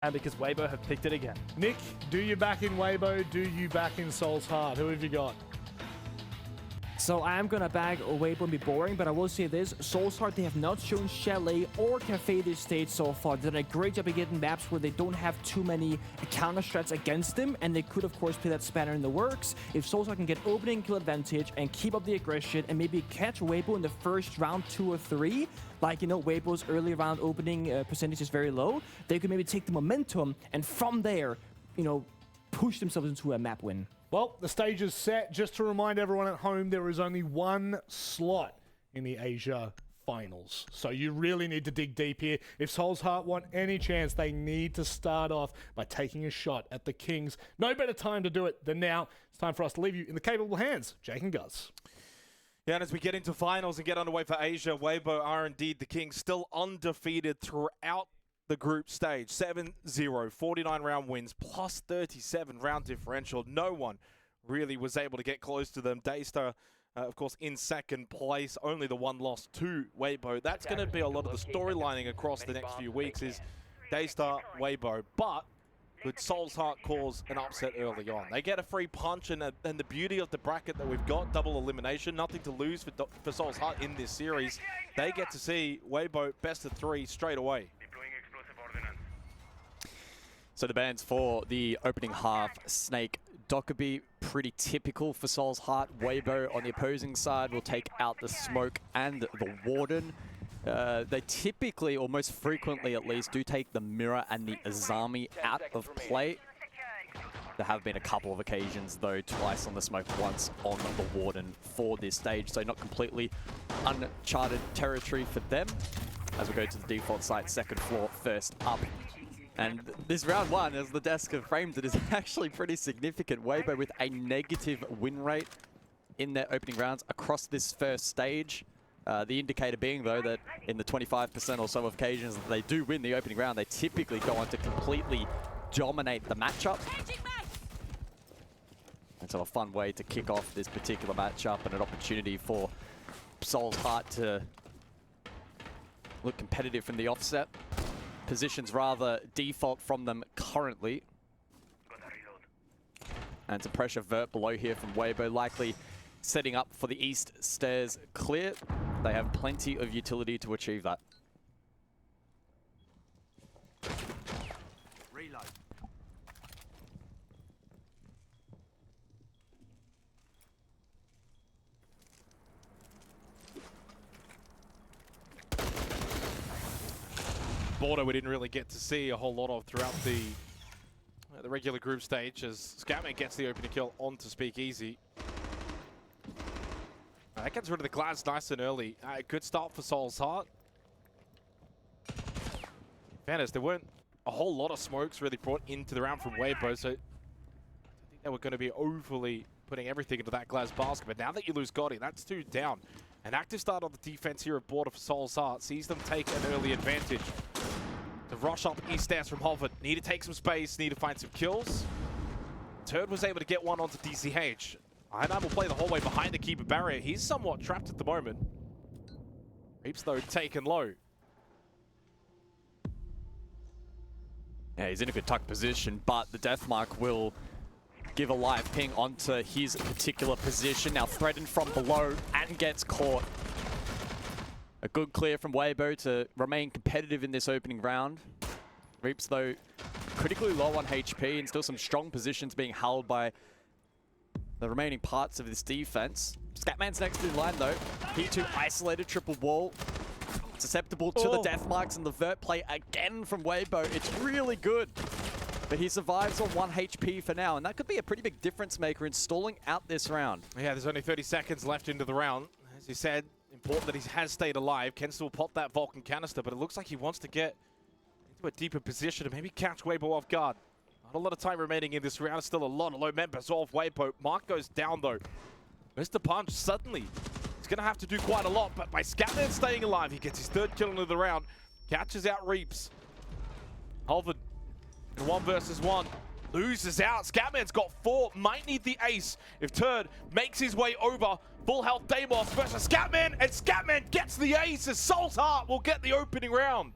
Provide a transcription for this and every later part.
And because Weibo have picked it again. Nick, do you back in Weibo? Do you back in Soul's Heart? Who have you got? So I am going to bag Weibo and be boring, but I will say this. Soul's Heart, they have not shown Chalet or Cafe this stage so far. They've done a great job of getting maps where they don't have too many counter strats against them, and they could, of course, play that spanner in the works. If Soul's Heart can get opening kill advantage and keep up the aggression and maybe catch Weibo in the first round 2 or 3, like, you know, Weibo's early round opening percentage is very low, they could maybe take the momentum and from there, you know, push themselves into a map win. Well, the stage is set. Just to remind everyone at home, there is only one slot in the Asia Finals. So you really need to dig deep here. If Soul's Heart want any chance, they need to start off by taking a shot at the Kings. No better time to do it than now. It's time for us to leave you in the capable hands. Jake and Guz. Yeah, and as we get into finals and get underway for Asia, Weibo are indeed the Kings, still undefeated throughout the group stage. 7-0, 49 round wins, plus 37 round differential. No one really was able to get close to them. Daystar, of course, in second place. Only the one loss to Weibo. That's going to be a lot of the storylining across the next few weeks is Daystar, Weibo. But could Soul's Heart cause an upset early on? They get a free punch, and the beauty of the bracket that we've got, double elimination, nothing to lose for Soul's Heart in this series. They get to see Weibo best of 3 straight away. So the bans for the opening half, Snake, Dockerby, pretty typical for Soul's Heart. Weibo on the opposing side will take out the Smoke and the Warden. They typically, or most frequently at least, do take the Mirror and the Azami out of play. There have been a couple of occasions, though, twice on the Smoke, once on the Warden for this stage, so not completely uncharted territory for them. As we go to the default site, second floor, first up. And this round 1, as the desk have framed it, is actually pretty significant. Weibo with a negative win rate in their opening rounds across this first stage. The indicator being, though, that in the 25% or so of occasions that they do win the opening round, they typically go on to completely dominate the matchup. And so a fun way to kick off this particular matchup and an opportunity for Soul's Heart to look competitive from the offset. Positions rather default from them currently. And some pressure vert below here from Weibo, likely setting up for the east stairs clear. They have plenty of utility to achieve that. Reload. Border we didn't really get to see a whole lot of throughout the regular group stage as Scatman gets the opening kill onto Speakeasy. That gets rid of the glass nice and early. Good start for Soul's Heart. In fairness, there weren't a whole lot of smokes really brought into the round from Weibo, so I think they were going to be overly putting everything into that glass basket. But now that you lose Gotti, that's 2 down. An active start on the defense here at Border for Soul's Heart sees them take an early advantage. To rush up east stairs from Hovard. Need to take some space, need to find some kills. Turd was able to get one onto DCH. I9 will play the whole way behind the keeper barrier. He's somewhat trapped at the moment. Reaps, though, taken low. Yeah, he's in a good tuck position, but the Deathmark will give a live ping onto his particular position. Now threatened from below and gets caught. A good clear from Weibo to remain competitive in this opening round. Reaps, though, critically low on HP and still some strong positions being held by the remaining parts of this defense. Scatman's next in line, though. P2 isolated, triple wall. Susceptible to the death marks, and the vert play again from Weibo. It's really good. But he survives on 1 HP for now, and that could be a pretty big difference maker in stalling out this round. Yeah, there's only 30 seconds left into the round. As you said, important that he has stayed alive. Can still pop that Vulcan canister, but it looks like he wants to get into a deeper position and maybe catch Weibo off guard. Not a lot of time remaining in this round. Still a lot of low members off Weibo. Mark goes down, though. Mr. Punch, suddenly, he's going to have to do quite a lot, but by Scatman staying alive, he gets his 3rd kill into the round. Catches out Reaps. Holford in 1 versus 1. Loses out. Scatman's got 4. Might need the ace if Turd makes his way over. Full health Deimos versus Scatman, and Scatman gets the ace as Soul's Heart will get the opening round.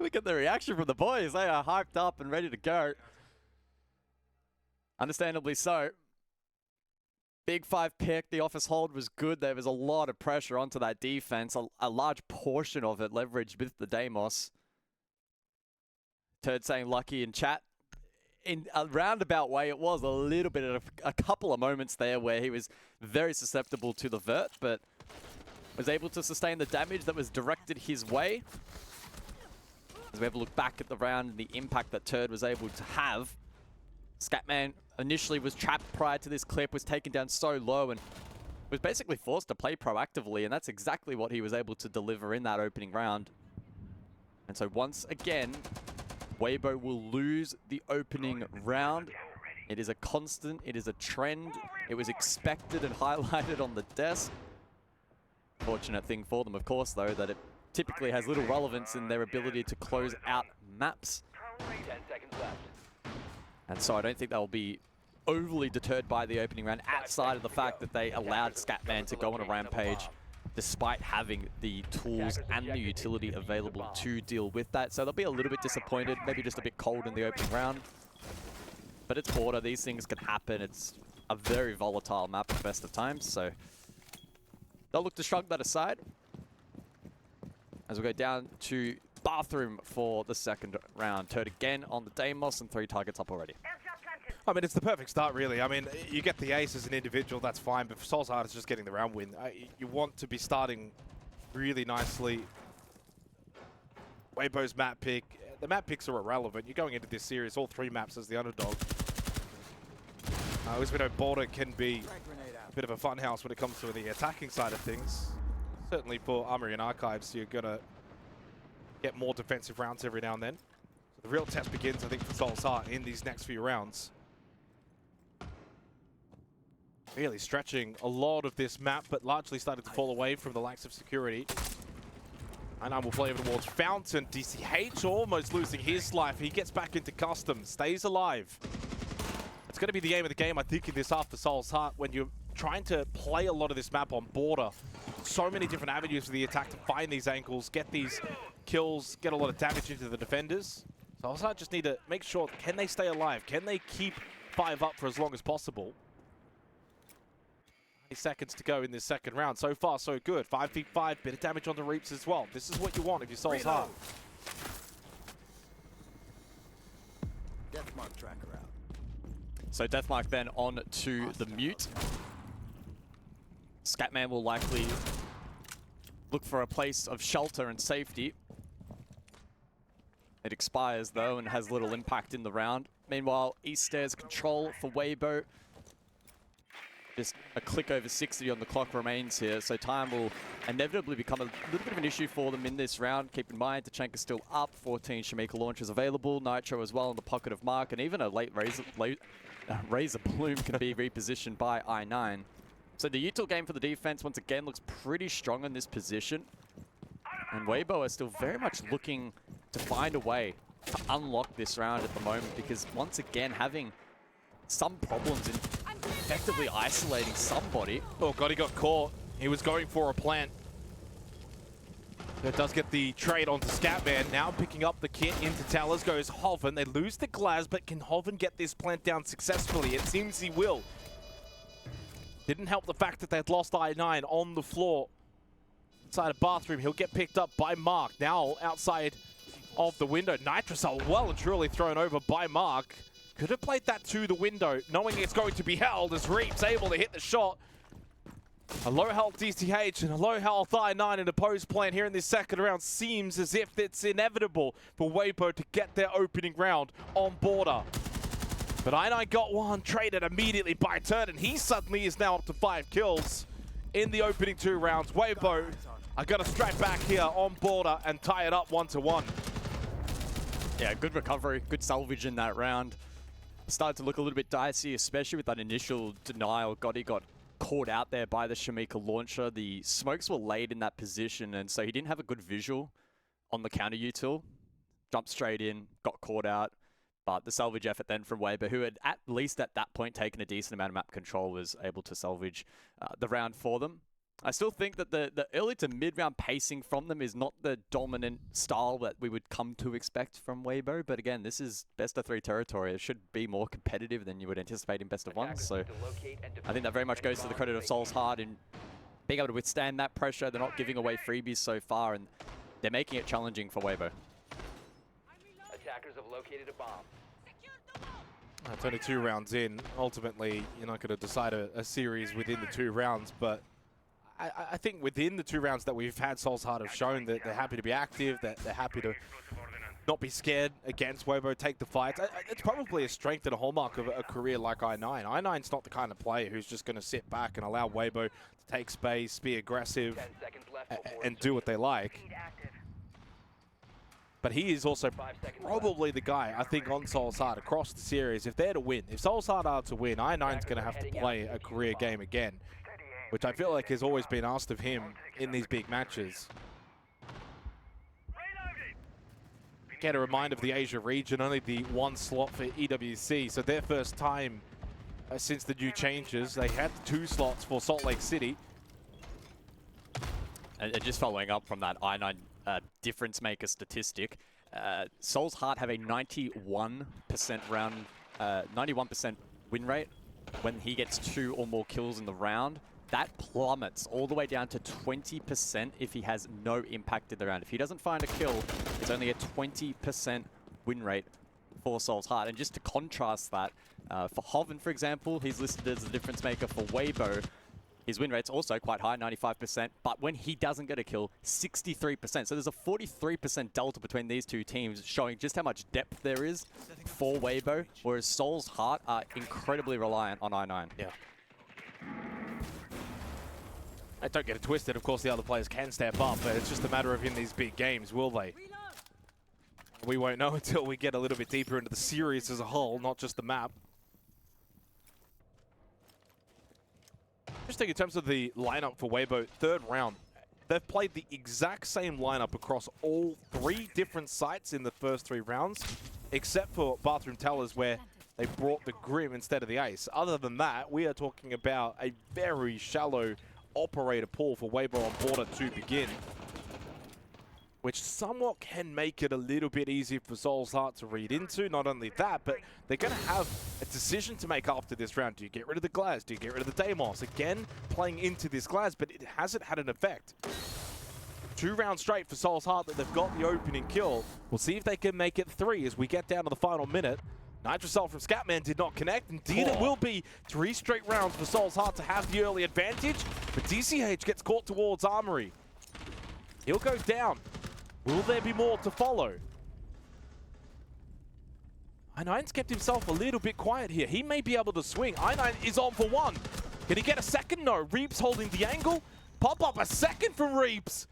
Look at the reaction from the boys. They are hyped up and ready to go. Understandably so. Big 5 pick. The office hold was good. There was a lot of pressure onto that defense. A large portion of it leveraged with the Deimos. Turd saying lucky in chat. In a roundabout way, it was a little bit of a couple of moments there where he was very susceptible to the vert, but was able to sustain the damage that was directed his way. As we have a look back at the round and the impact that Turd was able to have. Scatman initially was trapped prior to this clip, was taken down so low and was basically forced to play proactively, and that's exactly what he was able to deliver in that opening round. And so once again, Weibo will lose the opening round. It is a constant, it is a trend. It was expected and highlighted on the desk. Fortunate thing for them, of course, though, that it typically has little relevance in their ability to close out maps. 10 seconds left. And so I don't think they'll be overly deterred by the opening round, outside of the fact that they allowed Scatman to go on a rampage despite having the tools and the utility available to deal with that. So they'll be a little bit disappointed, maybe just a bit cold in the opening round. But it's Border, these things can happen. It's a very volatile map at best of times, so they'll look to shrug that aside as we go down to Bathroom for the second round. Turd again on the Deimos and 3 targets up already. I mean, it's the perfect start, really. I mean, you get the ace as an individual, that's fine, but for Soul's Heart, it's just getting the round win. You want to be starting really nicely. Weibo's map pick. The map picks are irrelevant. You're going into this series, all 3 maps as the underdog. As we know, Border can be a bit of a fun house when it comes to the attacking side of things. Certainly for Armory and Archives, you're going to get more defensive rounds every now and then. So the real test begins, I think, for Soul's Heart in these next few rounds. Really stretching a lot of this map, but largely started to fall away from the likes of Security. And I will play over towards Fountain. DCH almost losing his life. He gets back into custom, stays alive. It's going to be the aim of the game, I think, in this half for Soul's Heart when you're trying to play a lot of this map on Border. So many different avenues for the attack to find these angles, get these kills, get a lot of damage into the defenders. Soul's Heart just need to make sure, can they stay alive? Can they keep 5 up for as long as possible? Seconds to go in this second round. So far, so good. 5v5, bit of damage on the Reaps as well. This is what you want if you're Soul's Heart. Deathmark tracker out. So Deathmark then on to the mute. Scatman will likely look for a place of shelter and safety. It expires though and has little impact in the round. Meanwhile, East Stairs control for Weibo. Just a click over 60 on the clock remains here, so time will inevitably become a little bit of an issue for them in this round. Keep in mind, Tachenka's still up, 14 Shamika launchers available, Nitro as well in the pocket of Mark, and even a late Razor Bloom can be repositioned by I9. So the util game for the defense, once again, looks pretty strong in this position. And Weibo are still very much looking to find a way to unlock this round at the moment, because once again, having some problems in effectively isolating somebody. Oh god, he got caught. He was going for a plant. That does get the trade onto Scatman. Now picking up the kit into Towers goes Hoven. They lose the Glaz, but can Hoven get this plant down successfully? It seems he will. Didn't help the fact that they had lost I9 on the floor. Inside a Bathroom, he'll get picked up by Mark. Now outside of the window. Nitrocell well and truly thrown over by Mark. Could have played that to the window, knowing it's going to be held as Reap's able to hit the shot. A low health DCH and a low health I9 in a post plan here in this second round. Seems as if it's inevitable for Weibo to get their opening round on Border. But I9 got one, traded immediately by Turd, and he suddenly is now up to 5 kills in the opening 2 rounds. Weibo are going to strike back here on Border and tie it up 1-1. Yeah, good recovery, good salvage in that round. Started to look a little bit dicey, especially with that initial denial. Gotti got caught out there by the Shamika launcher. The smokes were laid in that position, and so he didn't have a good visual on the counter util. Jumped straight in, got caught out. But the salvage effort then from Weibo, who had at least at that point taken a decent amount of map control, was able to salvage the round for them. I still think that the early to mid-round pacing from them is not the dominant style that we would come to expect from Weibo. But again, this is best of 3 territory. It should be more competitive than you would anticipate in best of 1. So I think that very much goes to the credit of Soul's Heart in being able to withstand that pressure. They're not giving away freebies so far, and they're making it challenging for Weibo. Attackers have located a bomb. It's only 2 rounds in. Ultimately, you're not going to decide a series within the 2 rounds, but I think within the 2 rounds that we've had, Soul's Heart have shown that they're happy to be active, that they're happy to not be scared against Weibo, take the fight. It's probably a strength and a hallmark of a career like I9. I9's not the kind of player who's just going to sit back and allow Weibo to take space, be aggressive, and do what they like. But he is also probably the guy, I think, on Soul's Heart across the series. If they're to win, if Soul's Heart are to win, I9's going to have to play a career game again, which I feel like has always been asked of him in these big matches. Get a reminder of the Asia region, only the 1 slot for EWC, so their first time since the new changes. They had 2 slots for Salt Lake City. And just following up from that I9 difference maker statistic, Soul's Heart have a 91% 91% win rate when he gets 2 or more kills in the round. That plummets all the way down to 20% if he has no impact in the round. If he doesn't find a kill, it's only a 20% win rate for Soul's Heart. And just to contrast that, for Hoven, for example, he's listed as the difference maker for Weibo. His win rate's also quite high, 95%, but when he doesn't get a kill, 63%. So there's a 43% delta between these 2 teams, showing just how much depth there is for Weibo, whereas Soul's Heart are incredibly reliant on I9. Yeah. Don't get it twisted, of course the other players can step up, but it's just a matter of in these big games, will they? We won't know until we get a little bit deeper into the series as a whole, not just the map. Interesting in terms of the lineup for Weibo, 3rd round. They've played the exact same lineup across all 3 different sites in the first 3 rounds, except for Bathroom Tellers where they brought the Grim instead of the Ace. Other than that, we are talking about a very shallow operator pool for Weibo on border to begin, which somewhat can make it a little bit easier for Soul's Heart to read into. Not only that, but they're going to have a decision to make after this round. Do you get rid of the Glaz? Do you get rid of the Deimos? Again, playing into this Glaz, but it hasn't had an effect. 2 rounds straight for Soul's Heart that they've got the opening kill. We'll see if they can make it 3 as we get down to the final minute. Nitrocell from Scatman did not connect. Indeed, it will be 3 straight rounds for Soul's Heart to have the early advantage, but DCH gets caught towards Armory. He'll go down. Will there be more to follow? I9's kept himself a little bit quiet here. He may be able to swing. I9 is on for 1. Can he get a second? No. Reaps holding the angle. Pop up a second from Reaps.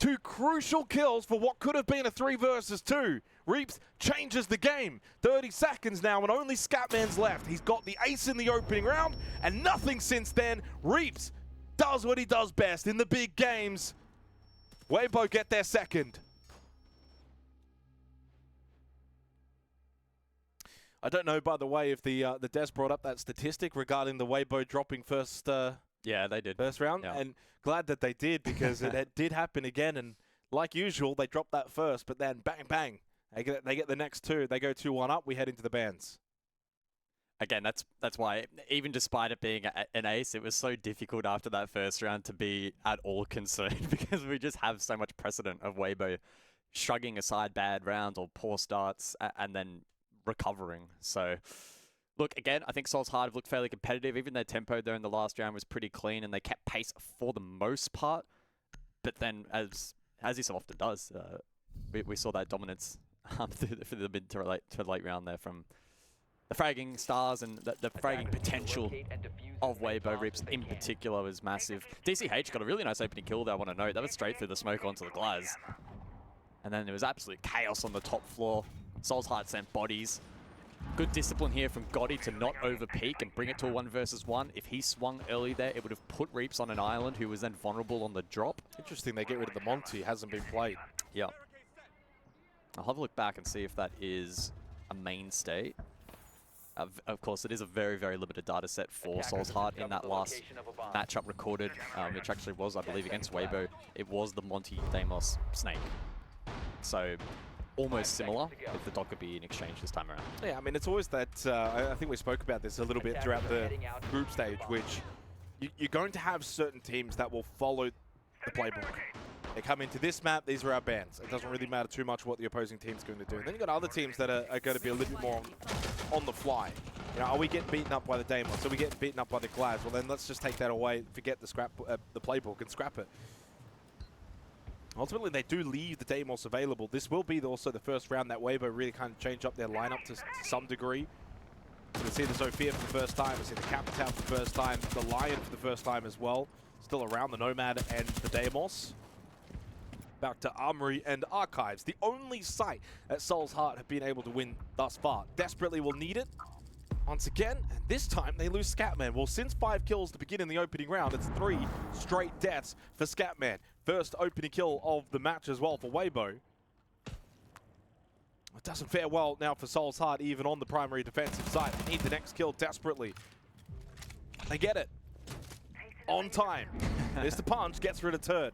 2 crucial kills for what could have been a 3 versus 2. Reaps changes the game. 30 seconds now and only Scatman's left. He's got the ace in the opening round and nothing since then. Reaps does what he does best in the big games. Weibo get their second. I don't know, by the way, if the Des brought up that statistic regarding the Weibo dropping first. Yeah, they did. First round, yeah. And glad that they did because it did happen again. And like usual, they dropped that first, but then bang, bang, they get the next 2. They go 2-1 up. We head into the bans. Again, that's why, even despite it being an ace, it was so difficult after that first round to be at all concerned because we just have so much precedent of Weibo shrugging aside bad rounds or poor starts and then recovering. So, look, again, I think Soul's Heart have looked fairly competitive. Even their tempo there in the last round was pretty clean and they kept pace for the most part. But then, as he so often does, we saw that dominance for the mid to late round there from the fragging stars and the fragging potential of Weibo. Rips in particular was massive. DCH got a really nice opening kill there, I want to note. That was straight through the smoke onto the Glaz. And then there was absolute chaos on the top floor. Soul's Heart sent bodies. Good discipline here from Gotti to not overpeak and bring it to a 1 versus 1. If he swung early there, it would have put Reaps on an island who was then vulnerable on the drop. Interesting they get rid of the Monty. Hasn't been played. Yeah. I'll have a look back and see if that is a mainstay. Of course, it is a very, very limited data set for Soul's Heart in that last matchup recorded, which actually was, I believe, against Weibo. It was the Monty Deimos Snake. So almost similar with the Dokkaebi in exchange this time around. Yeah, I mean, it's always that, I think we spoke about this a little bit throughout the group stage, which you're going to have certain teams that will follow the playbook. They come into this map, these are our bans. It doesn't really matter too much what the opposing team's going to do. And then you've got other teams that are going to be a little bit more on the fly. You know, are we getting beaten up by the Deimos? Are we getting beaten up by the Glads? Well, then let's just take that away, forget the playbook and scrap it. Ultimately, they do leave the Deimos available. This will be also the first round that Weibo really kind of change up their lineup to some degree. So we see the Zofia for the first time, we see the Capital for the first time, the Lion for the first time as well. Still around the Nomad and the Deimos. Back to Armory and Archives, the only site that Soul's Heart have been able to win thus far. Desperately will need it once again, and this time they lose Scatman. Well, since 5 kills to begin in the opening round, it's 3 straight deaths for Scatman. First opening kill of the match as well for Weibo. It doesn't fare well now for Soul's Heart, even on the primary defensive side. They need the next kill desperately. They get it. On time. Mr. Punch gets rid of Turd.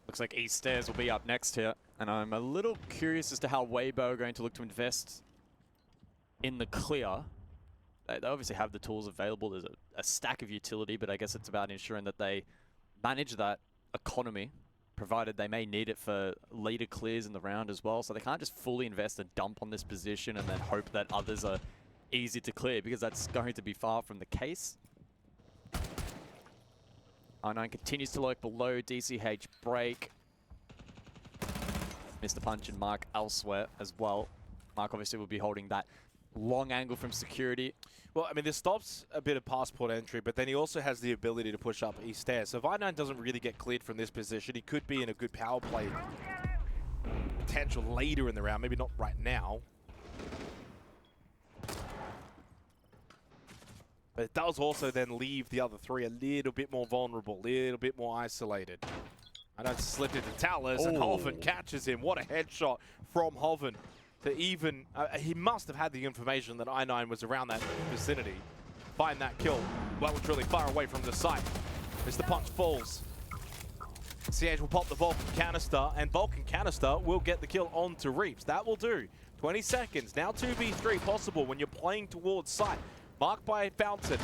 Looks like East Stairs will be up next here, and I'm a little curious as to how Weibo are going to look to invest in the clear. They obviously have the tools available. There's a stack of utility, but I guess it's about ensuring that they manage that economy, provided they may need it for later clears in the round as well. So they can't just fully invest and dump on this position and then hope that others are easy to clear, because that's going to be far from the case. R9 continues to lurk below. DCH break. Mr. Punch and Mark elsewhere as well. Mark obviously will be holding that long angle from security. Well, I mean, this stops a bit of passport entry, but then he also has the ability to push up East Stairs. So if R9 doesn't really get cleared from this position, he could be in a good power play potential later in the round, maybe not right now. But it does also then leave the other 3 a little bit more vulnerable, a little bit more isolated. I know slipped into Talus, and Hoven catches him. What a headshot from Hoven to even... he must have had the information that I9 was around that vicinity. Find that kill. Well and truly far away from the site. Mr. Punch falls. CH will pop the Vulcan canister, and Vulcan canister will get the kill onto Reaps. That will do. 20 seconds. Now 2v3 possible when you're playing towards site. Marked by Fountain.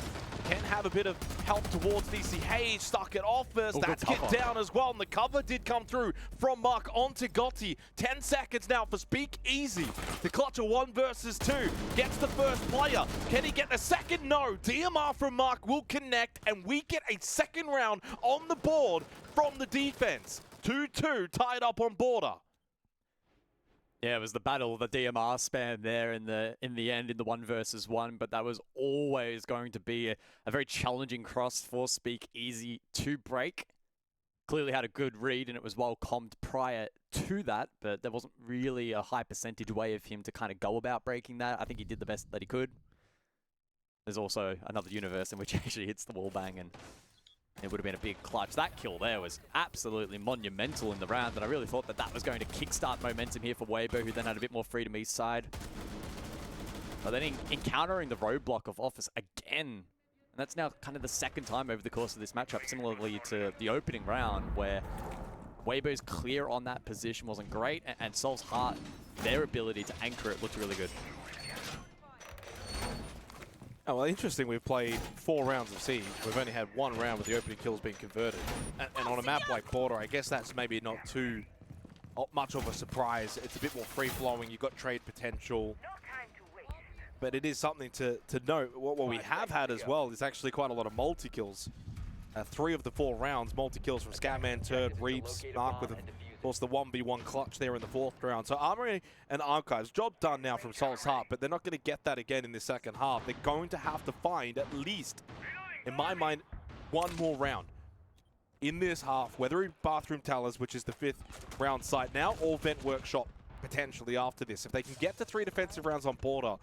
Can have a bit of help towards DC. Hayes stuck it off first. That's hit down as well. And the cover did come through from Mark onto Gotti. 10 seconds now for Speak Easy to clutch a 1 versus 2. Gets the first player. Can he get the second? No. DMR from Mark will connect, and we get a second round on the board from the defense. 2-2 tied up on border. Yeah, it was the battle, the DMR spam there in the end in the 1 versus 1, but that was always going to be a very challenging cross for Speak Easy to break. Clearly had a good read, and it was well commed prior to that, but there wasn't really a high percentage way of him to kind of go about breaking that. I think he did the best that he could. There's also another universe in which he actually hits the wall bang, and it would have been a big clutch. That kill there was absolutely monumental in the round, and I really thought that that was going to kickstart momentum here for Weibo, who then had a bit more freedom east side. But then encountering the roadblock of Office again, and that's now kind of the second time over the course of this matchup, similarly to the opening round, where Weibo's clear on that position wasn't great, and Soul's Heart, their ability to anchor it looked really good. Oh, well, interesting, we've played 4 rounds of Siege. We've only had 1 round with the opening kills being converted. And on a map like Border, I guess that's maybe not too much of a surprise. It's a bit more free-flowing. You've got trade potential. But it is something to note. What we have had as well is actually quite a lot of multi-kills. 3 of the 4 rounds, multi-kills from Scatman, Turd, Reaps, Mark with, of course, the 1v1 clutch there in the 4th round. So Armory and Archives, job done now from Soul's Heart, but they're not going to get that again in the second half. They're going to have to find at least, in my mind, 1 more round in this half, whether in Bathroom Towers, which is the 5th round site now, or Vent Workshop potentially after this. If they can get to 3 defensive rounds on Border,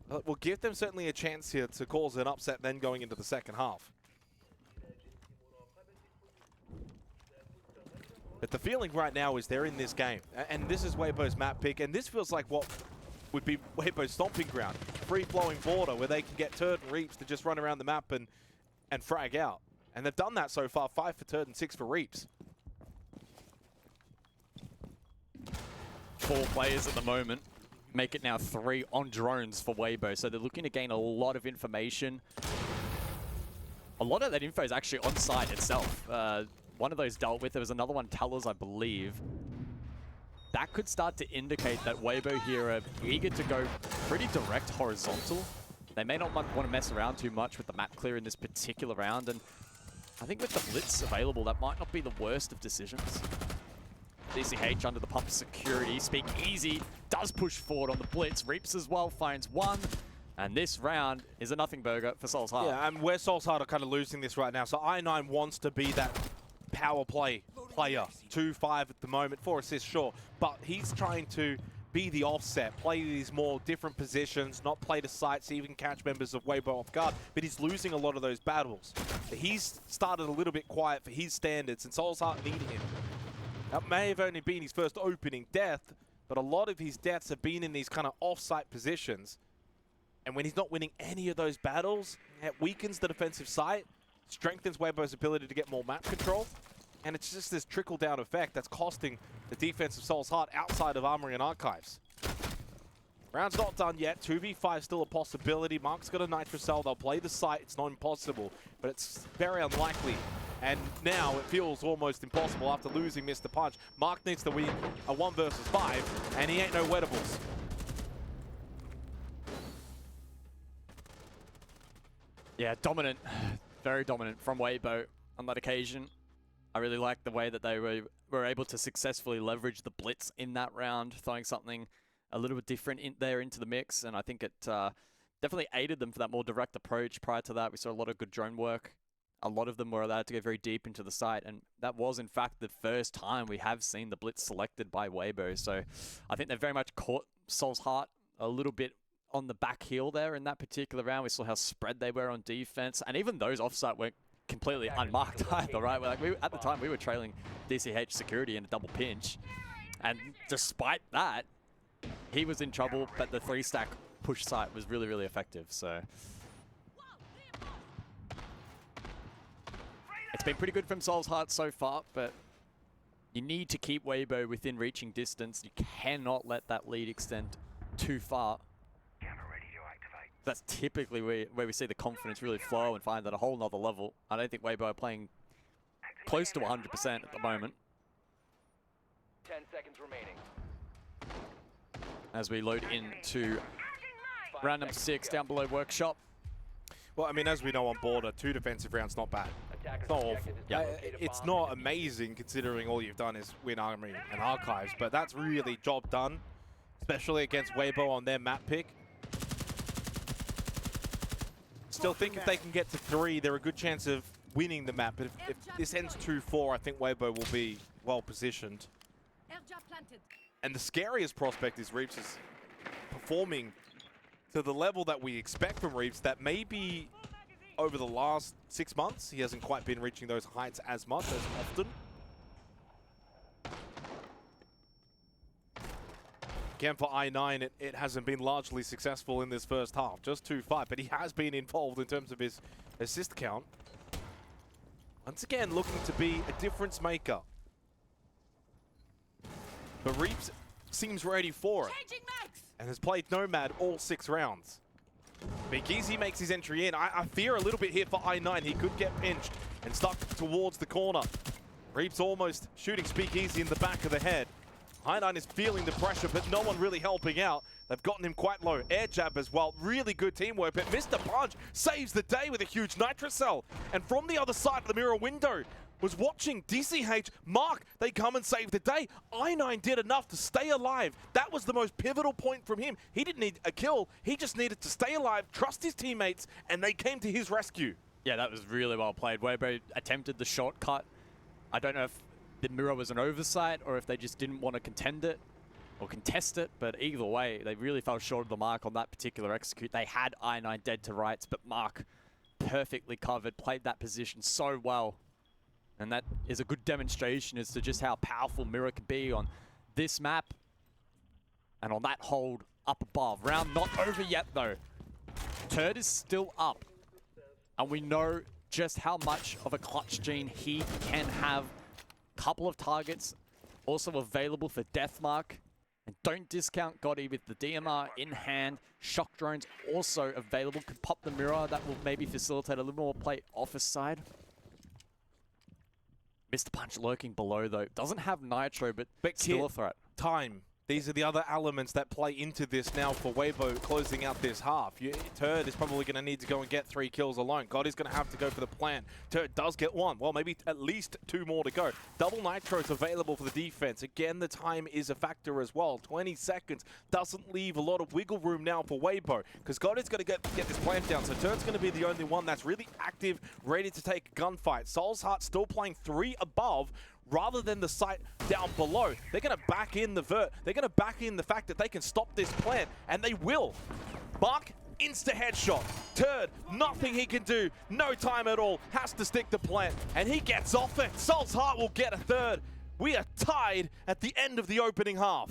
it will give them certainly a chance here to cause an upset then going into the second half. But the feeling right now is they're in this game. And this is Weibo's map pick. And this feels like what would be Weibo's stomping ground. Free-flowing border where they can get Turd and Reaps to just run around the map and frag out. And they've done that so far. 5 for Turd and 6 for Reaps. 4 players at the moment. Make it now 3 on drones for Weibo. So they're looking to gain a lot of information. A lot of that info is actually on site itself. One of those dealt with. There was another one, Tellers, I believe. That could start to indicate that Weibo here are eager to go pretty direct horizontal. They may not want to mess around too much with the map clear in this particular round. And I think with the Blitz available, that might not be the worst of decisions. DCH under the pump security. Speak Easy does push forward on the Blitz. Reaps as well, finds one. And this round is a nothing burger for Soul's Heart. Yeah, and where Soul's Heart are kind of losing this right now. So I9 wants to be that power play player. 2-5 at the moment, 4 assists, sure. But he's trying to be the offset, play these more different positions, not play to sights, even catch members of Weibo off guard. But he's losing a lot of those battles. He's started a little bit quiet for his standards, and Soul's Heart need him. That may have only been his first opening death, but a lot of his deaths have been in these kind of off-site positions. And when he's not winning any of those battles, it weakens the defensive side, strengthens Weibo's ability to get more map control, and it's just this trickle-down effect that's costing the defense of Soul's Heart outside of Armory and Archives. Round's not done yet. 2v5 still a possibility. Mark's got a Nitrocell. They'll play the site. It's not impossible, but it's very unlikely. And now it feels almost impossible after losing Mr. Punch. Mark needs to win a 1 versus 5, and he ain't no Wettables. Yeah, dominant. Very dominant from Weibo on that occasion. I really like the way that they were able to successfully leverage the Blitz in that round, throwing something a little bit different in there into the mix, and I think it definitely aided them for that more direct approach. Prior to that, we saw a lot of good drone work. A lot of them were allowed to go very deep into the site, and that was, in fact, the first time we have seen the Blitz selected by Weibo. So I think they very much caught Soul's Heart a little bit on the back heel there in that particular round. We saw how spread they were on defense, and even those offsite weren't completely unmarked either, right? At the time, we were trailing DCH security in a double pinch, and despite that, he was in trouble, but the 3-stack push site was really, really effective. So it's been pretty good from Soul's Heart so far, but you need to keep Weibo within reaching distance. You cannot let that lead extend too far. That's typically where we see the confidence really flow and find at a whole nother level. I don't think Weibo are playing close to 100% at the moment. 10 seconds remaining. As we load into round number 6 down below Workshop. Well, I mean, as we know on Border, 2 defensive rounds, not bad. It's not awful. Yeah. It's not amazing considering all you've done is win Armory and Archives, but that's really job done, especially against Weibo on their map pick. Still think if they can get to 3, they're a good chance of winning the map. But if this ends 2-4, I think Weibo will be well positioned. And the scariest prospect is Reaps is performing to the level that we expect from Reaps, that maybe over the last 6 months, he hasn't quite been reaching those heights as much, as often. Again, for I9, it hasn't been largely successful in this first half, just 2-5, but he has been involved in terms of his assist count. Once again, looking to be a difference maker. But Reaps seems ready for it, and has played Nomad all 6 rounds. Big Easy makes his entry in. I fear a little bit here for I9. He could get pinched and stuck towards the corner. Reaps almost shooting Speak Easy in the back of the head. I9 is feeling the pressure, but no one really helping out. They've gotten him quite low. Air jab as well. Really good teamwork, but Mr. Punch saves the day with a huge Nitrocell. And from the other side of the mirror window was watching DCH, Mark, they come and save the day. I9 did enough to stay alive. That was the most pivotal point from him. He didn't need a kill. He just needed to stay alive, trust his teammates, and they came to his rescue. Yeah, that was really well played. Weibo attempted the shortcut. I don't know if the mirror was an oversight or if they just didn't want to contend it or contest it, but either way, they really fell short of the mark on that particular execute. They had I9 dead to rights, but Mark perfectly covered, played that position so well. And that is a good demonstration as to just how powerful Mirror can be on this map and on that hold up above. Round not over yet, though. Turd is still up. And we know just how much of a clutch gene he can have. Couple of targets also available for Deathmark. And don't discount Gotti with the DMR in hand. Shock drones also available. Could pop the mirror. That will maybe facilitate a little more play off his side. Mr. Punch lurking below, though. Doesn't have Nitro, but still a threat. Time. These are the other elements that play into this now for Weibo closing out this half. Turd is probably going to need to go and get 3 kills alone. God is going to have to go for the plan. Turd does get 1. Well, maybe at least 2 more to go. Double Nitros available for the defense. Again, the time is a factor as well. 20 seconds doesn't leave a lot of wiggle room now for Weibo, because God is going to get this plant down. So Turd's going to be the only one that's really active, ready to take a gunfight. Soul's Heart still playing 3 above, rather than the site down below. They're going to back in the vert. They're going to back in the fact that they can stop this plant, and they will. Buck, insta headshot. Turd, nothing he can do. No time at all. Has to stick to plant, and he gets off it. Soul's Heart will get a third. We are tied at the end of the opening half.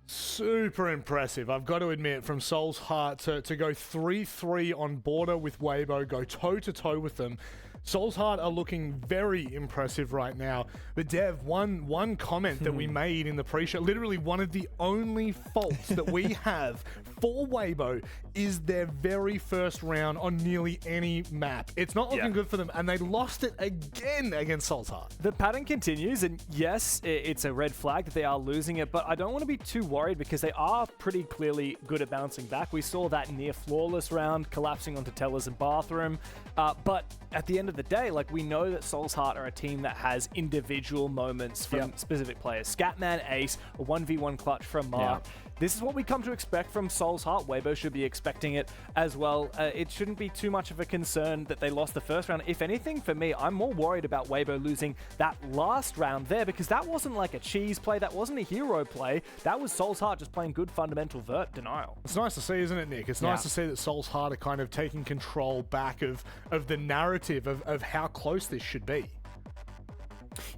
Super impressive, I've got to admit, from Soul's Heart to go 3-3 on border with Weibo, go toe-to-toe with them. Soul's Heart are looking very impressive right now. But Dev, one comment that we made in the pre-show, literally one of the only faults that we have for Weibo is their very first round on nearly any map. It's not looking good for them, and they lost it again against Soul's Heart. The pattern continues, and yes, it's a red flag that they are losing it, but I don't want to be too worried because they are pretty clearly good at bouncing back. We saw that near flawless round, collapsing onto Tellers and Bathroom, but at the end of the day, like, we know that Soul's Heart are a team that has individual moments from specific players. Scatman Ace, a 1v1 clutch from Mark. This is what we come to expect from Soul's Heart. Weibo should be expecting it as well. It shouldn't be too much of a concern that they lost the first round. If anything, for me, I'm more worried about Weibo losing that last round there, because that wasn't like a cheese play. That wasn't a hero play. That was Soul's Heart just playing good fundamental vert denial. It's nice to see, isn't it, Nick? It's nice to see that Soul's Heart are kind of taking control back of the narrative of how close this should be.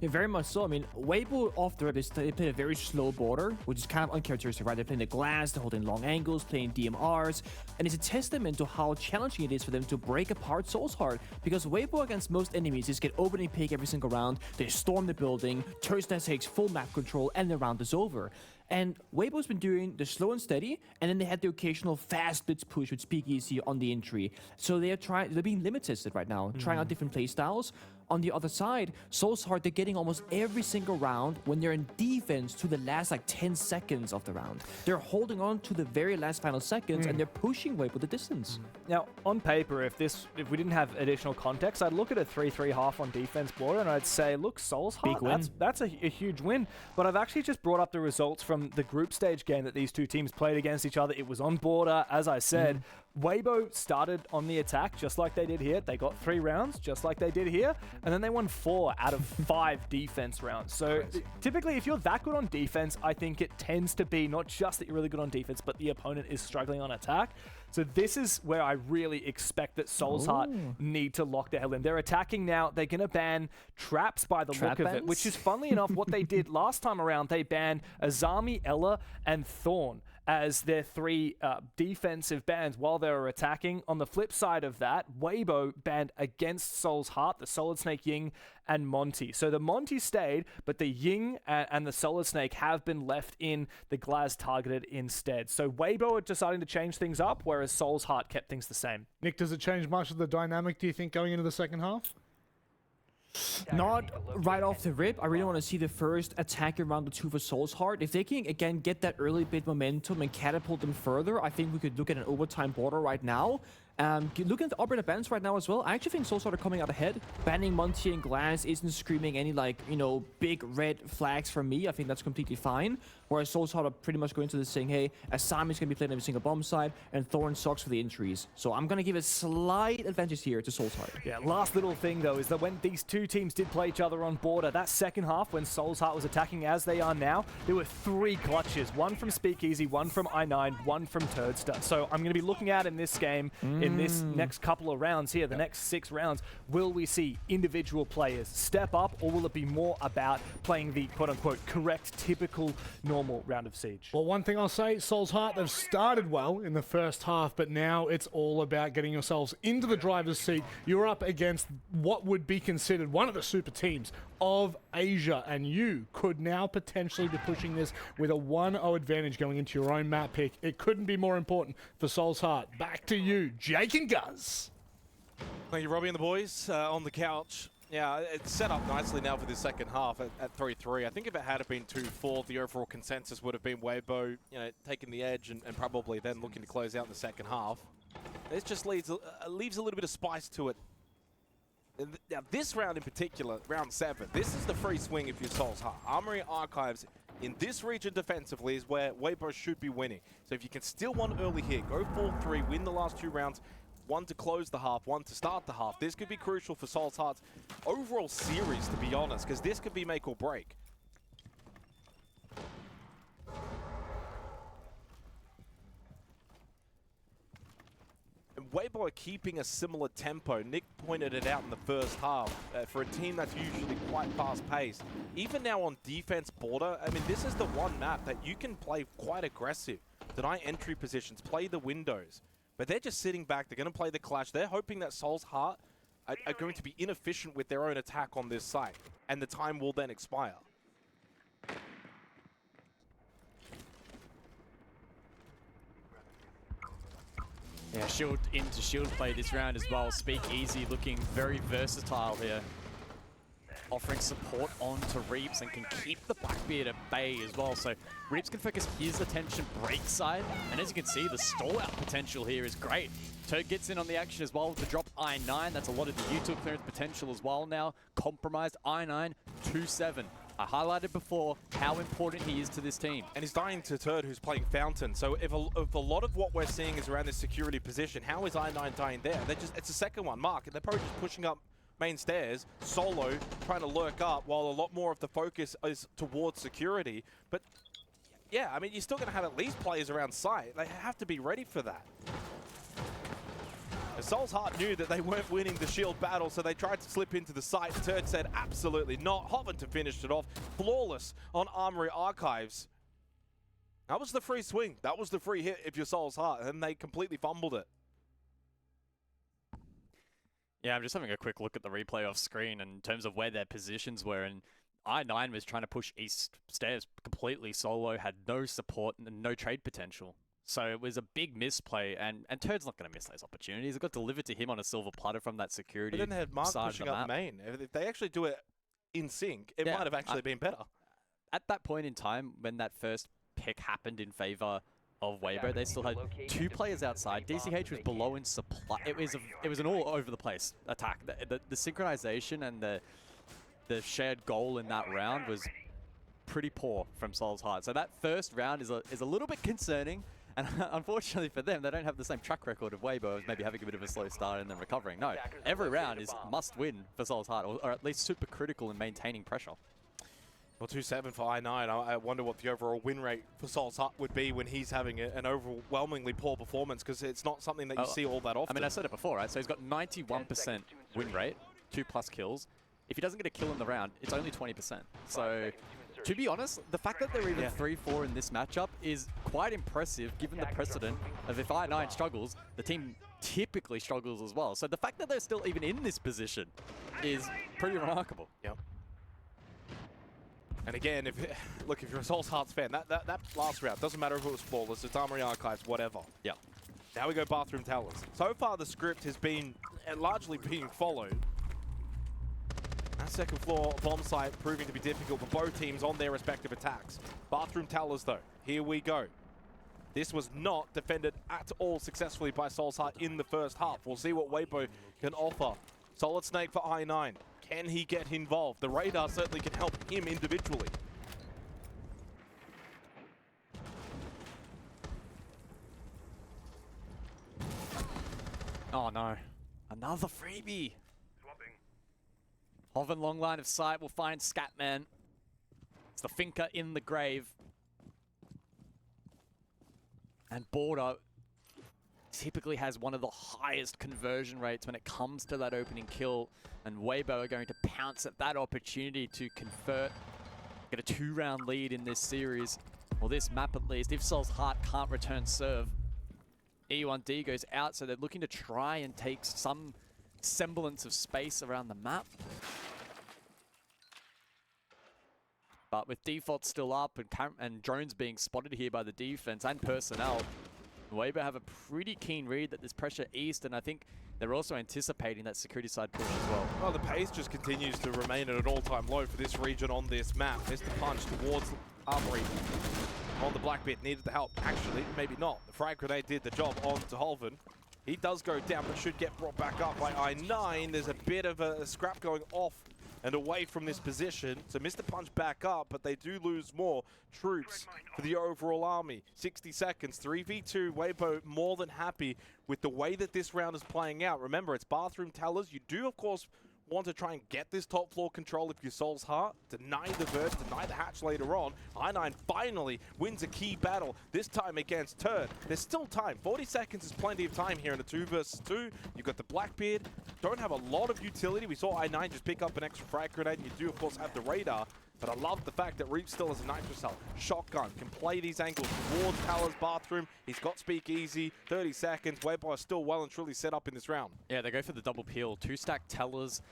Yeah, very much so. I mean, Weibo off the rip, they play a very slow border, which is kind of uncharacteristic, right? They're playing the glass, they're holding long angles, playing DMRs, and it's a testament to how challenging it is for them to break apart Soul's Heart, because Weibo against most enemies just get opening pick every single round, they storm the building, Turdsness takes full map control, and the round is over. And Weibo's been doing the slow and steady, and then they had the occasional fast blitz push with Speakeasy on the entry. So they're being limit tested right now, trying out different play styles. On the other side, Soul's Heart, they're getting almost every single round when they're in defense to the last like 10 seconds of the round. They're holding on to the very last final seconds, and they're pushing Weibo the distance. Now, on paper, if we didn't have additional context, I'd look at a 3-3 half on defense border, and I'd say, look, Soul's Heart, that's a huge win. But I've actually just brought up the results from the group stage game that these two teams played against each other. It was on border, as I said. Weibo started on the attack just like they did here. They got 3 rounds just like they did here, and then they won 4 out of 5 defense rounds. So typically, if you're that good on defense, I think it tends to be not just that you're really good on defense, but the opponent is struggling on attack. So this is where I really expect that Soul's Heart need to lock the hell in. They're attacking now. They're going to ban traps by the look of it, which is, funnily enough, what they did last time around. They banned Azami, Ella, and Thorn as their 3 defensive bans while they were attacking. On the flip side of that, Weibo banned against Soul's Heart, the Solid Snake Ying, and Monty. So the Monty stayed, but the Ying and the Solid Snake have been left in the Glaz targeted instead. So Weibo are deciding to change things up, whereas Soul's Heart kept things the same. Nick, does it change much of the dynamic, do you think, going into the second half? Not right off the rip. I really want to see the first attack around the 2 for Soul's Heart. If they can, again, get that early bit momentum and catapult them further, I think we could look at an overtime border right now. Looking at the operator bans right now as well, I actually think Soul's Heart are coming out ahead. Banning Monty and Glass isn't screaming any, like, you know, big red flags for me. I think that's completely fine. Whereas Soul's Heart are pretty much going to this saying, hey, Asami's going to be playing every single bomb side, and Thorn sucks for the injuries. So I'm going to give a slight advantage here to Soul's Heart. Yeah, last little thing, though, is that when these two teams did play each other on border, that second half, when Soul's Heart was attacking as they are now, there were 3 clutches. 1 from Speakeasy, 1 from I9, 1 from Turdster. So I'm going to be looking at in this game, in this next couple of rounds here, the next 6 rounds. Will we see individual players step up, or will it be more about playing the quote-unquote correct, typical, normal round of Siege? Well, one thing I'll say, Soul's Heart, they've started well in the first half, but now it's all about getting yourselves into the driver's seat. You're up against what would be considered one of the super teams of Asia, and you could now potentially be pushing this with a 1-0 advantage going into your own map pick. It couldn't be more important for Soul's Heart. Back to you, Jake and Guz. Thank you, Robbie and the boys on the couch. Yeah, it's set up nicely now for the second half at 3-3. I think if it had been 2-4, the overall consensus would have been Weibo, taking the edge and probably then looking to close out in the second half. This just leaves a little bit of spice to it. Now, this round in particular, round 7, this is the free swing if you're Soul's Heart. Armory Archives in this region defensively is where Weibo should be winning. So if you can steal one early here, go 4-3, win the last 2 rounds, 1 to close the half, 1 to start the half. This could be crucial for Soul's Heart's overall series, to be honest, because this could be make or break. Weibo are keeping a similar tempo. Nick pointed it out in the first half. For a team that's usually quite fast-paced, even now on defense border, I mean, this is the one map that you can play quite aggressive. Deny entry positions, play the windows. But they're just sitting back. They're going to play the clash. They're hoping that Soul's Heart are going to be inefficient with their own attack on this site, and the time will then expire. Yeah, shield into shield play this round as well. Speak Easy looking very versatile here. Offering support onto Reaps and can keep the Blackbeard at bay as well. So Reaps can focus his attention break side. And as you can see, the stall out potential here is great. Turd gets in on the action as well with the drop I9. That's a lot of the util clearance potential as well now. Compromised I9, 2-7. I highlighted before how important he is to this team. And he's dying to Turd, who's playing Fountain. So if a lot of what we're seeing is around this security position, how is I9 dying there? It's a second one, Mark. And they're probably just pushing up main stairs, solo, trying to lurk up, while a lot more of the focus is towards security. But yeah, I mean, you're still going to have at least players around site. They have to be ready for that. Soul's Heart knew that they weren't winning the shield battle, so they tried to slip into the site. Turd said absolutely not. Hovington finished it off. Flawless on Armory Archives. That was the free swing. That was the free hit if you're Soul's Heart, and they completely fumbled it. Yeah, I'm just having a quick look at the replay off screen in terms of where their positions were, and I9 was trying to push east stairs completely solo, had no support and no trade potential. So it was a big misplay, and Turd's not going to miss those opportunities. It got delivered to him on a silver platter from that security. But then they had Mark pushing up main. If they actually do it in sync, it might have actually been better. At that point in time, when that first pick happened in favor of Weibo, they still had 2 players outside. DCH was below in supply. It was an all over the place attack. The synchronization and the shared goal in that round was pretty poor from Soul's Heart. So that first round is a little bit concerning. And unfortunately for them, they don't have the same track record of Weibo of maybe having a bit of a slow start and then recovering. No, every round is must win for Soul's Heart, or at least super critical in maintaining pressure. Well, 2-7 for I9. I wonder what the overall win rate for Soul's Heart would be when he's having an overwhelmingly poor performance, because it's not something that you see all that often. I mean, I said it before, right? So he's got 91% win rate, 2+ kills. If he doesn't get a kill in the round, it's only 20%. So, to be honest, the fact that they're even 3-4 in this matchup is quite impressive, given the precedent of if I9 struggles, the team typically struggles as well. So the fact that they're still even in this position is pretty remarkable. Yep. And again, if you're a Soul's Hearts fan, that last round, doesn't matter if it was flawless, it's Armory Archives, whatever. Yeah. Now we go Bathroom Towers. So far the script has been largely being followed. That second floor bomb site proving to be difficult for both teams on their respective attacks. Bathroom Towers though, here we go. This was not defended at all successfully by Soul's Heart in the first half. We'll see what Weibo can offer. Solid Snake for I9. Can he get involved? The radar certainly can help him individually. Oh no, another freebie. Hoven long line of sight will find Scatman. It's the Finker in the grave. And Border typically has one of the highest conversion rates when it comes to that opening kill, and Weibo are going to pounce at that opportunity to convert, get a 2-round lead in this series, or this map at least. If Soul's Heart can't return serve, E1D goes out, so they're looking to try and take some semblance of space around the map. But with default still up and drones being spotted here by the defense and personnel, Weibo have a pretty keen read that there's pressure east, and I think they're also anticipating that security side push as well. Well, the pace just continues to remain at an all-time low for this region on this map. Missed the punch towards Armory. On the Blackbeard, needed the help. Actually, maybe not. The frag grenade did the job on to Holven. He does go down, but should get brought back up by I9. There's a bit of a scrap going off and away from this position. So Mr. Punch back up, but they do lose more troops for the overall army. 60 seconds, 3v2. Weibo more than happy with the way that this round is playing out. Remember, it's bathroom tellers. You do, of course, want to try and get this top floor control if your Soul's Heart. Deny the verge, deny the hatch later on. I9 finally wins a key battle, this time against Turd. There's still time. 40 seconds is plenty of time here in a 2 versus 2. You've got the Blackbeard. Don't have a lot of utility. We saw I9 just pick up an extra frag grenade, and you do, of course, have the radar. But I love the fact that Reap still has a nitro cell. Shotgun can play these angles towards Taller's bathroom. He's got Speakeasy. 30 seconds. Weibo is still well and truly set up in this round. Yeah, they go for the double peel. 2-stack Tellers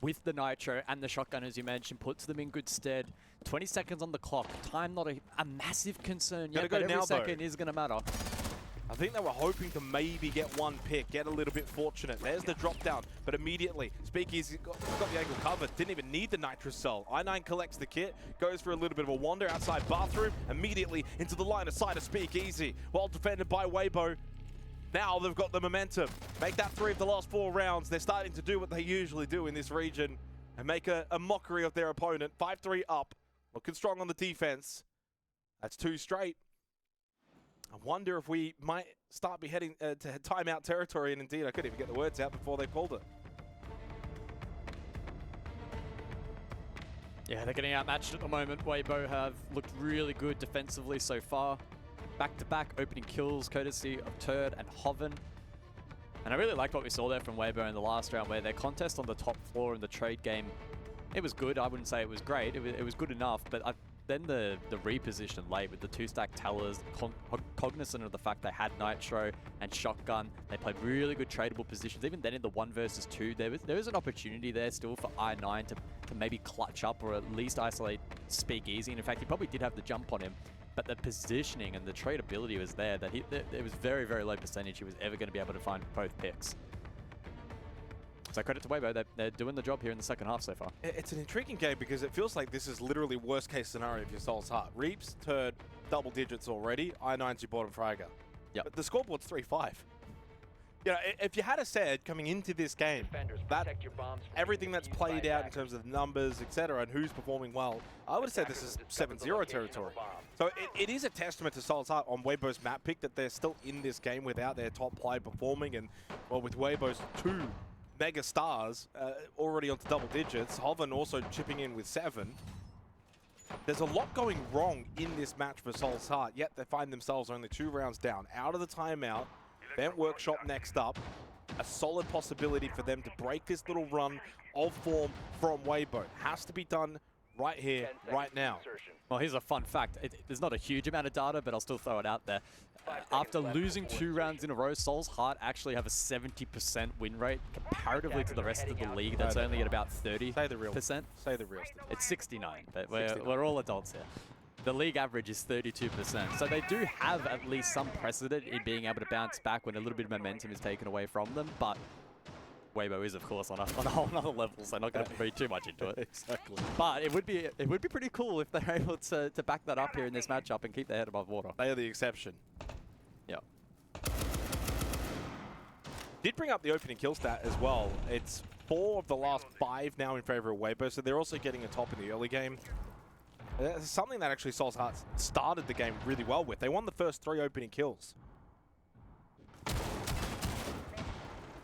with the nitro and the shotgun, as you mentioned, puts them in good stead. 20 seconds on the clock. Time not a massive concern yet, but every second is going to matter. I think they were hoping to maybe get one pick, get a little bit fortunate. There's the drop down, but immediately Speakeasy got the angle covered, didn't even need the nitro cell. I9 collects the kit, goes for a little bit of a wander outside bathroom, immediately into the line of sight of Speakeasy, well defended by Weibo. Now they've got the momentum. Make that 3 of the last 4 rounds. They're starting to do what they usually do in this region and make a mockery of their opponent. 5-3 up, looking strong on the defense. That's 2 straight. I wonder if we might start be heading to timeout territory, and indeed I couldn't even get the words out before they pulled it. Yeah, they're getting outmatched at the moment. Weibo have looked really good defensively so far. Back-to-back opening kills courtesy of Turd and Hoven. And I really like what we saw there from Weibo in the last round, where their contest on the top floor in the trade game, it was good. I wouldn't say it was great. It was good enough, but then the reposition late with the 2-stack Tellers, cognizant of the fact they had Nitro and Shotgun, they played really good tradable positions. Even then in the 1 versus 2, there was an opportunity there still for I9 to maybe clutch up or at least isolate Speakeasy. And in fact, he probably did have the jump on him, but the positioning and the tradability was there, that it was very, very low percentage he was ever going to be able to find both picks. So credit to Weibo, they're doing the job here in the second half so far. It's an intriguing game because it feels like this is literally worst case scenario of your Soul's Heart. Reaps, Turd, double digits already. I9's your bottom fragger. Yep. But the scoreboard's 3-5. You know, if you had said coming into this game that everything that's played out in terms of numbers, etc., and who's performing well, I would have said this is 7-0 territory. So it is a testament to Soul's Heart on Weibo's map pick that they're still in this game without their top player performing, and well, with Weibo's 2 mega stars already onto double digits, Hoven also chipping in with 7. There's a lot going wrong in this match for Soul's Heart, yet they find themselves only 2 rounds down. Out of the timeout, Vent Workshop next up. A solid possibility for them to break this little run of form from Weibo. Has to be done right here, right now. Well, here's a fun fact. There's not a huge amount of data, but I'll still throw it out there. After losing 2 rounds in a row, Soul's Heart actually have a 70% win rate comparatively to the rest of the league. That's only at about 30%. Say the real. Say the real. It's 69, but we're all adults here. The league average is 32%. So they do have at least some precedent in being able to bounce back when a little bit of momentum is taken away from them. But Weibo is, of course, on a whole nother level, so not going to read too much into it. Exactly. But it would be pretty cool if they're able to back that up here in this matchup and keep their head above water. They are the exception. Yeah. Did bring up the opening kill stat as well. It's 4 of the last 5 now in favor of Weibo, so they're also getting a top in the early game. It's something that actually Soul's Heart started the game really well with. They won the first 3 opening kills.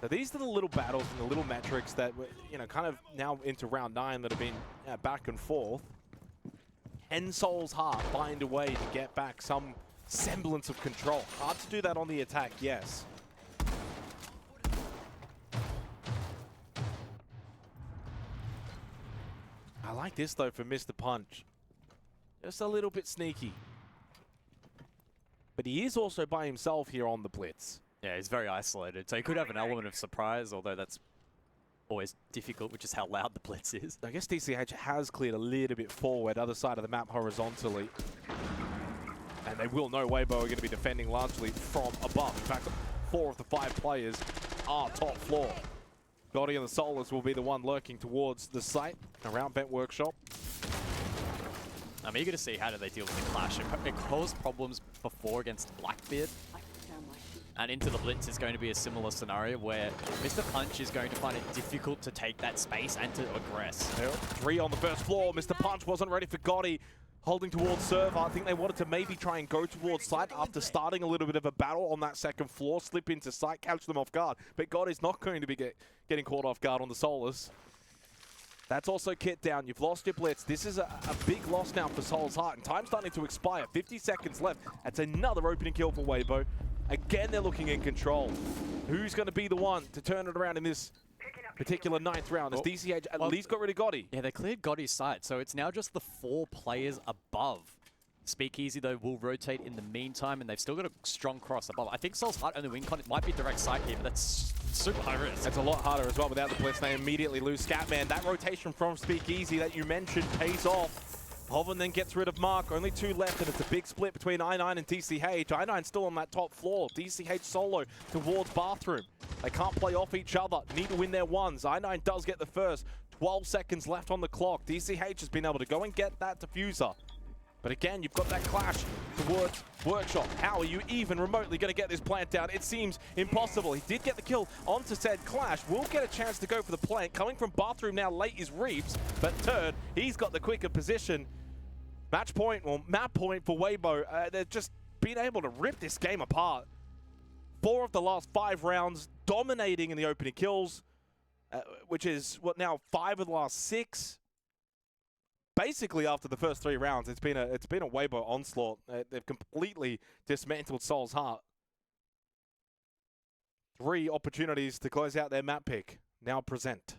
So these are the little battles and the little metrics that, you know, kind of now into round 9 that have been back and forth. Can Soul's Heart find a way to get back some semblance of control? Hard to do that on the attack, yes. I like this, though, for Mr. Punch. Just a little bit sneaky. But he is also by himself here on the blitz. Yeah, he's very isolated, so he could have an element of surprise, although that's always difficult, which is how loud the blitz is. I guess DCH has cleared a little bit forward, other side of the map horizontally. And they will know Weibo are going to be defending largely from above. In fact, 4 of the 5 players are top floor. Gotti and the Solars will be the one lurking towards the site around Bent Workshop. I'm eager to see how do they deal with the clash. It caused problems before against Blackbeard. And into the blitz is going to be a similar scenario where Mr. Punch is going to find it difficult to take that space and to aggress. 3 on the first floor. Mr. Punch wasn't ready for Gotti. Holding towards server. I think they wanted to maybe try and go towards site after starting a little bit of a battle on that second floor. Slip into site, catch them off guard. But Gotti's not going to be getting caught off guard on the Solars. That's also kit down. You've lost your blitz. This is a big loss now for Soul's Heart. And time's starting to expire. 50 seconds left. That's another opening kill for Weibo. Again, they're looking in control. Who's going to be the one to turn it around in this particular 9th round? As DCH at least got rid of Gotti. Yeah, they cleared Gotti's side, so it's now just the 4 players above. Speakeasy, though, will rotate in the meantime, and they've still got a strong cross above. I think Soul's Heart only win con. It might be direct side here, but that's super high risk. That's a lot harder as well without the blitz. They immediately lose Scatman. That rotation from Speakeasy that you mentioned pays off. Hoven then gets rid of Mark. Only 2 left, and it's a big split between I9 and DCH. I9 still on that top floor. DCH solo towards Bathroom. They can't play off each other. Need to win their ones. I9 does get the first. 12 seconds left on the clock. DCH has been able to go and get that diffuser. But again, you've got that clash towards Workshop. How are you even remotely going to get this plant down? It seems impossible. He did get the kill onto said clash. Will get a chance to go for the plant. Coming from Bathroom now late is Reeves, but Turd, he's got the quicker position. Match point, or map point for Weibo. They've just been able to rip this game apart. 4 of the last 5 rounds, dominating in the opening kills, which is, what now, 5 of the last 6? Basically, after the first 3 rounds, it's been a Weibo onslaught. They've completely dismantled Soul's Heart. 3 opportunities to close out their map pick now present.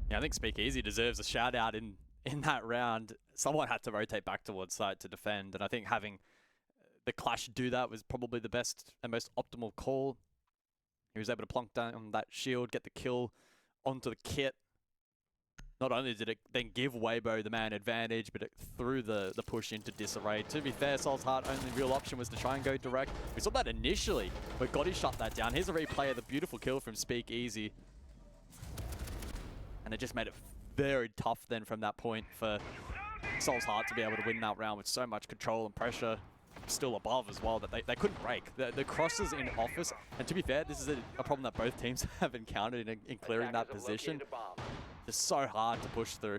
Yeah, I think Speakeasy deserves a shout out in that round. Someone had to rotate back towards site to defend, and I think having the clash do that was probably the best and most optimal call. He was able to plonk down on that shield, get the kill onto the kit. Not only did it then give Weibo the man advantage, but it threw the push into disarray. To be fair, Soul's Heart only real option was to try and go direct. We saw that initially, but Gotti shut that down. Here's a replay of the beautiful kill from Speakeasy. And it just made it very tough then from that point for Soul's Heart to be able to win that round with so much control and pressure still above as well that they couldn't break. The crosses in office, and to be fair, this is a problem that both teams have encountered in clearing that position. It's so hard to push through.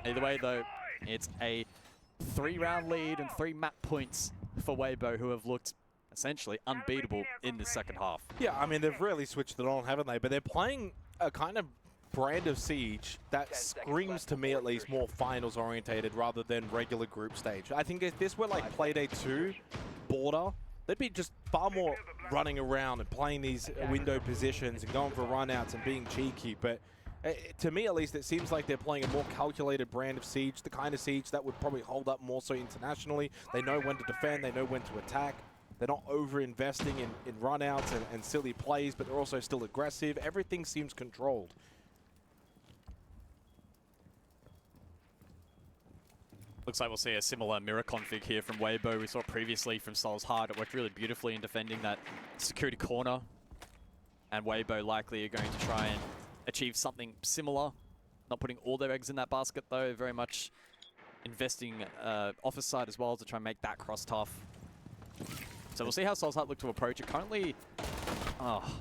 Either way though, it's a 3-round lead and 3 map points for Weibo, who have looked essentially unbeatable in the second half. Yeah, I mean, they've really switched it on, haven't they? But they're playing a kind of brand of Siege that screams to me at least more finals orientated rather than regular group stage. I think if this were like Playday 2 border, they'd be just far more running around and playing these window positions and going for runouts and being cheeky. But to me at least, it seems like they're playing a more calculated brand of Siege, the kind of Siege that would probably hold up more so internationally. They know when to defend, they know when to attack. They're not over-investing in runouts and silly plays, but they're also still aggressive. Everything seems controlled. Looks like we'll see a similar mirror config here from Weibo. We saw previously from Soul's Heart. It worked really beautifully in defending that security corner. And Weibo likely are going to try and achieve something similar. Not putting all their eggs in that basket though. Very much investing office side as well to try and make that cross tough. So we'll see how Soul's Heart look to approach it. Currently,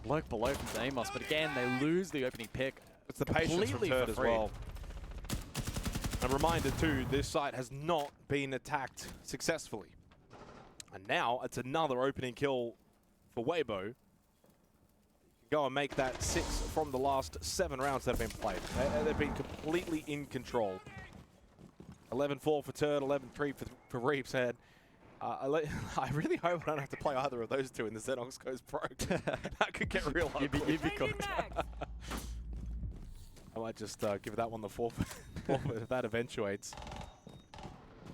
lurk below from Amos. But again, they lose the opening pick. It's the patience from Turd as well. A reminder too, this site has not been attacked successfully. And now it's another opening kill for Weibo. Go and make that 6 from the last 7 rounds that have been played. They've been completely in control. 11-4 for Turd, 11-3 for Reeves. Had I really hope I don't have to play either of those two in the Xenox goes pro. That could get real ugly. You'd be cooked. I might just give that one the forfeit if that eventuates.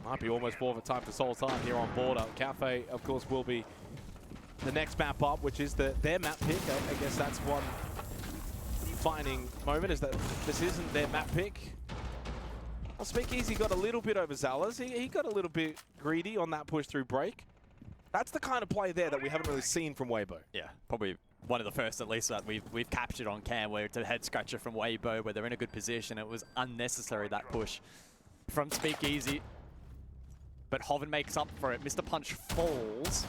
Might be almost forfeit time for Soul Time here on Border. Cafe, of course, will be the next map up, which is their map pick. I guess that's one defining moment, is that this isn't their map pick. Well, Speakeasy got a little bit overzealous. He got a little bit greedy on that push through break. That's the kind of play there that we haven't really seen from Weibo. Yeah, probably one of the first, at least, that we've captured on cam, where it's a head scratcher from Weibo, where they're in a good position. It was unnecessary, that push from Speakeasy. But Hoven makes up for it. Mr. Punch falls.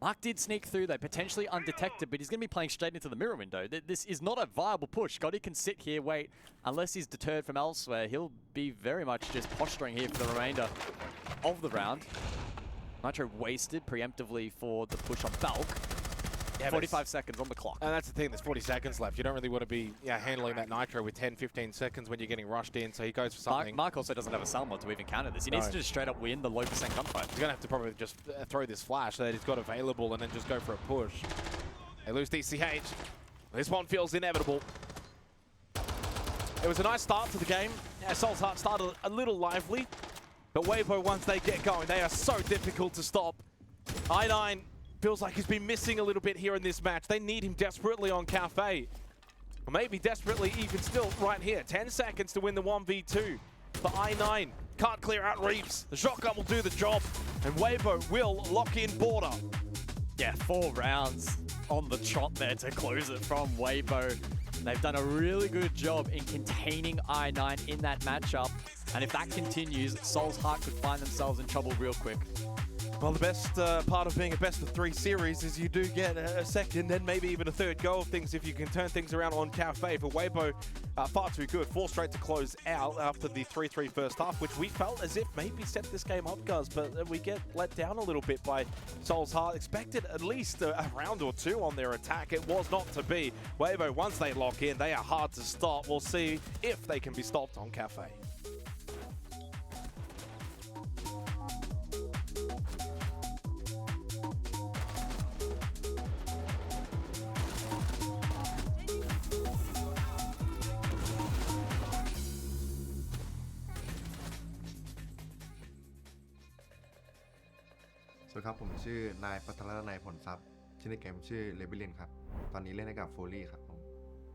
Mark did sneak through, though, potentially undetected, but he's going to be playing straight into the mirror window. This is not a viable push. Gotti can sit here, wait. Unless he's deterred from elsewhere, he'll be very much just posturing here for the remainder of the round. Nitro wasted preemptively for the push on Falk. Yeah, 45 seconds on the clock. And that's the thing, there's 40 seconds left. You don't really want to be handling that Nitro with 10, 15 seconds when you're getting rushed in, so he goes for something. Mark also doesn't have a Salmon to even counter this. He needs to just straight up win the low percent gunfight. He's going to have to probably just throw this flash that he's got available and then just go for a push. They lose DCH. This one feels inevitable. It was a nice start to the game. Yeah, Soul's Heart started a little lively, but Weibo, once they get going, they are so difficult to stop. I9 feels like he's been missing a little bit here in this match. They need him desperately on Cafe. Or maybe desperately even still right here. 10 seconds to win the 1v2 for I9. Can't clear out Reeves. The shotgun will do the job. And Weibo will lock in Border. Yeah, 4 rounds on the trot there to close it from Weibo. They've done a really good job in containing I9 in that matchup. And if that continues, Soul's Heart could find themselves in trouble real quick. Well, the best part of being a best-of-3 series is you do get a second and maybe even a third go of things if you can turn things around on Cafe. For Weibo, far too good. 4 straight to close out after the 3-3 first half, which we felt as if maybe set this game up, guys, but we get let down a little bit by Soul's Heart. Expected at least a round or 2 on their attack. It was not to be. Weibo, once they lock in, they are hard to stop. We'll see if they can be stopped on Cafe.สวัสดีครับผมชื่อนายปัทรนายผลทรัพย์ชื่อในเกมชื่อเลเบลินครับตอนนี้เล่นให้กับโฟลี่ครับผม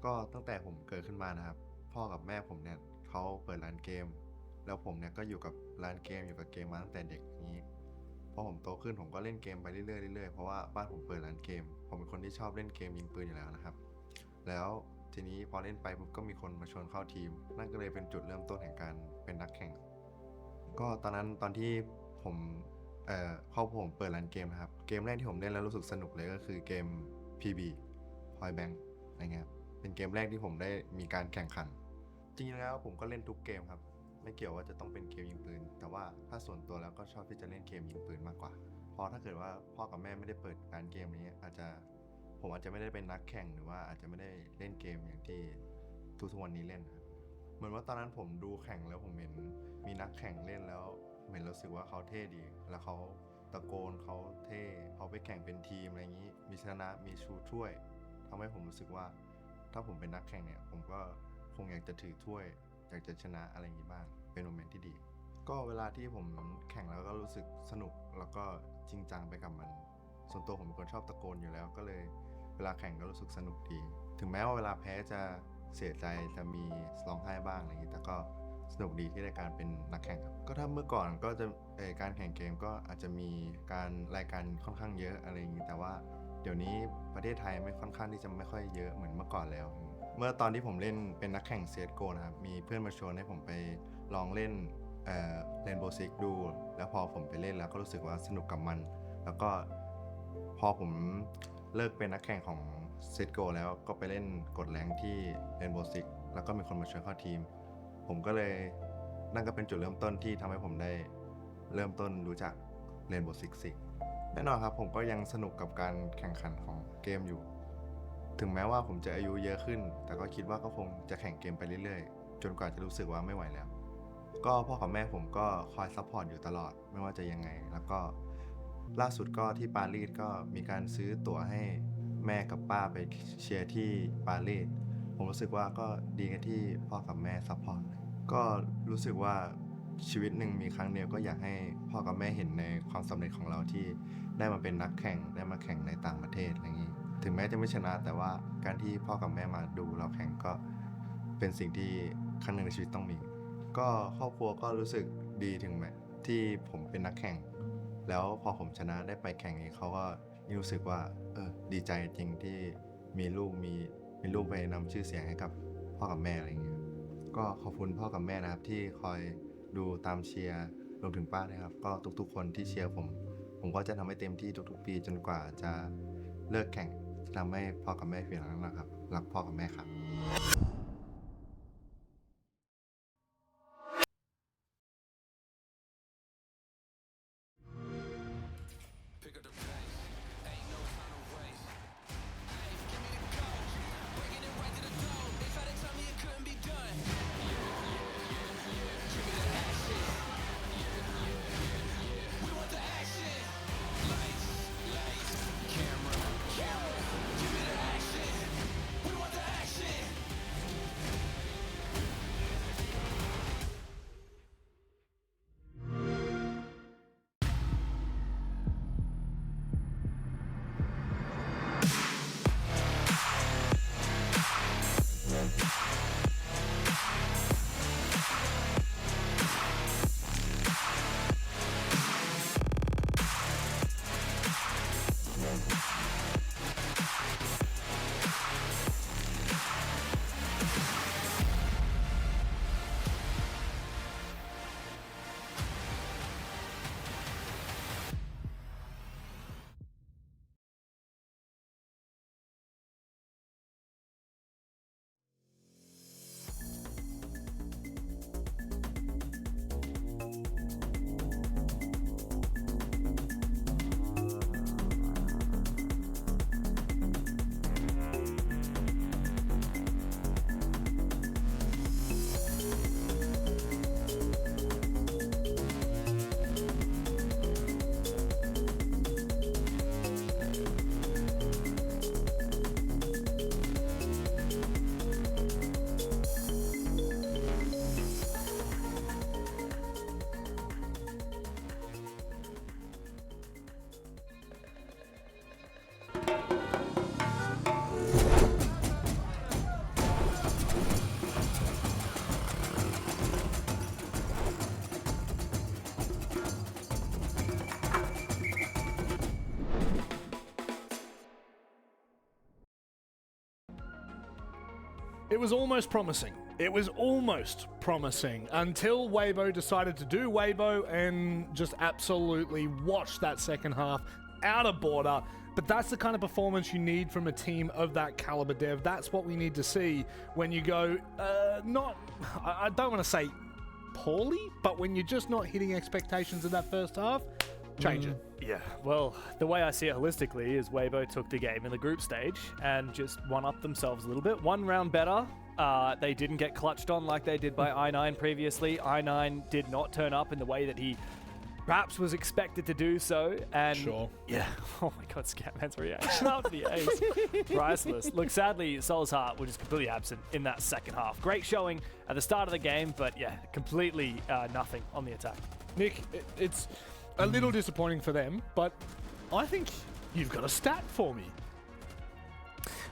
ก็ตั้งแต่ผมเกิดขึ้นมานะครับพ่อกับแม่ผมเนี่ยเขาเปิดร้านเกมแล้วผมเนี่ยก็อยู่กับร้านเกมอยู่กับเกมมาตั้งแต่เด็กนี้พอผมโตขึ้นผมก็เล่นเกมไปเรื่อยๆเพราะว่าบ้านผมเปิดร้านเกมผมเป็นคนที่ชอบเล่นเกมยิงปืนอยู่แล้วนะครับแล้วทีนี้พอเล่นไปปุ๊บก็มีคนมาชวนเข้าทีมนั่นก็เลยเป็นจุดเริ่มต้นแห่งการเป็นนักแข่งก็ตอนนั้นตอนที่ผมผมเปิดร้านเกมนะครับเกมแรกที่ผมเล่นแล้วรู้สึกสนุกเลยก็คือเกม PB Point Blank อะไรเงี้ยเป็นเกมแรกที่ผมได้มีการแข่งขันจริงๆแล้วผมก็เล่นทุกเกมครับไม่เกี่ยวว่าจะต้องเป็นเกมยิงปืนแต่ว่าถ้าส่วนตัวแล้วก็ชอบที่จะเล่นเกมยิงปืนมากกว่าเพราะถ้าเกิดว่าพ่อกับแม่ไม่ได้เปิดร้านเกมนี้ผมอาจจะไม่ได้เป็นนักแข่งหรือว่าอาจจะไม่ได้เล่นเกมอย่างที่ทุกวันนี้เล่นครับเหมือนว่าตอนนั้นผมดูแข่งแล้วผมเห็นมีนักแข่งเล่นแล้วเห็นรู้สึกว่าเขาเท่ดีแล้วเขาตะโกนเขาเท่เขาไปแข่งเป็นทีมอะไรอย่างนี้มีชนะมีชูถ้วยทำให้ผมรู้สึกว่าถ้าผมเป็นนักแข่งเนี่ยผมก็คงอยากจะถือถ้วยอยากจะชนะอะไรอย่างนี้บ้างเป็นโมเมนต์ที่ดีก็เวลาที่ผมแข่งแล้วก็รู้สึกสนุกแล้วก็จริงจังไปกับมันส่วนตัวผมเป็นคนชอบตะโกนอยู่แล้วก็เลยเวลาแข่งก็รู้สึกสนุกดีถึงแม้ว่าเวลาแพ้จะเสียใจจะมีร้องไห้บ้างอะไรอย่างนี้แต่ก็สนุกดีที่ได้การเป็นนักแข่งครับก็ถ้าเมื่อก่อนก็จะการแข่งเกมก็อาจจะมีการรายการค่อนข้างเยอะอะไรอย่างนี้แต่ว่าเดี๋ยวนี้ประเทศไทยไม่ค่อนข้างที่จะไม่ค่อยเยอะเหมือนเมื่อก่อนแล้วเมื่อตอนที่ผมเล่นเป็นนักแข่ง CSGO นะครับมีเพื่อนมาชวนให้ผมไปลองเล่นRainbow Six ดูแล้วพอผมไปเล่นแล้วก็รู้สึกว่าสนุกกับมันแล้วก็พอผมเลิกเป็นนักแข่งของ CSGO แล้วก็ไปเล่นกดแรงที่ Rainbow Six แล้วก็มีคนมาชวนเข้าทีมผมก็เลยนั่นก็เป็นจุดเริ่มต้นที่ทำให้ผมได้เริ่มต้นรู้จัก Rainbow Six แน่นอนครับผมก็ยังสนุกกับการแข่งขันของเกมอยู่ถึงแม้ว่าผมจะอายุเยอะขึ้นแต่ก็คิดว่าก็คงจะแข่งเกมไปเรื่อยๆจนกว่าจะรู้สึกว่าไม่ไหวแล้ว ก็พ่อกับแม่ผมก็คอยซัพพอร์ตอยู่ตลอดไม่ว่าจะยังไงแล้วก็ล่าสุดก็ที่ปารีสก็มีการซื้อตั๋วให้แม่กับป้าไปเชียร์ที่ปารีสผมรู้สึกว่าก็ดีกันที่พ่อกับแม่ซัพพอร์ตก็รู้สึกว่าชีวิตหนึ่งมีครั้งเดียวก็อยากให้พ่อกับแม่เห็นในความสำเร็จของเราที่ได้มาเป็นนักแข่งได้มาแข่งในต่างประเทศอะไรอย่างนี้ถึงแม้จะไม่ชนะแต่ว่าการที่พ่อกับแม่มาดูเราแข่งก็เป็นสิ่งที่ครั้งหนึ่งในชีวิตต้องมีก็ครอบครัวก็รู้สึกดีถึงแม้ที่ผมเป็นนักแข่งแล้วพอผมชนะได้ไปแข่งนี้เขาก็รู้สึกว่าดีใจจริงที่มีลูกไปนำชื่อเสียงให้กับพ่อกับแม่อะไรอย่างเงี้ยก็ขอบคุณพ่อกับแม่นะครับที่คอยดูตามเชียร์รวมถึงป้านะครับก็ทุกๆคนที่เชียร์ผมก็จะทำให้เต็มที่ทุกๆปีจนกว่าจะเลิกแข่งจะทำให้พ่อกับแม่เพียงนั้นนะครับรักพ่อกับแม่ครับ It was almost promising. It was almost promising until Weibo decided to do Weibo and just absolutely watch that second half out of border. But that's the kind of performance you need from a team of that caliber, Dev. That's what we need to see when you go, I don't want to say poorly, but when you're just not hitting expectations in that first half, change it. Yeah, well, the way I see it holistically is Weibo took the game in the group stage and just one-upped themselves a little bit. One round better. They didn't get clutched on like they did by I9 previously. I9 did not turn up in the way that he perhaps was expected to do so. And Sure. Yeah. Oh my God, Scatman's reaction after the ace. Priceless. Look, sadly, Soul's Heart was just completely absent in that second half. Great showing at the start of the game, but yeah, completely nothing on the attack. Nick, it's a little disappointing for them, but I think you've got a stat for me.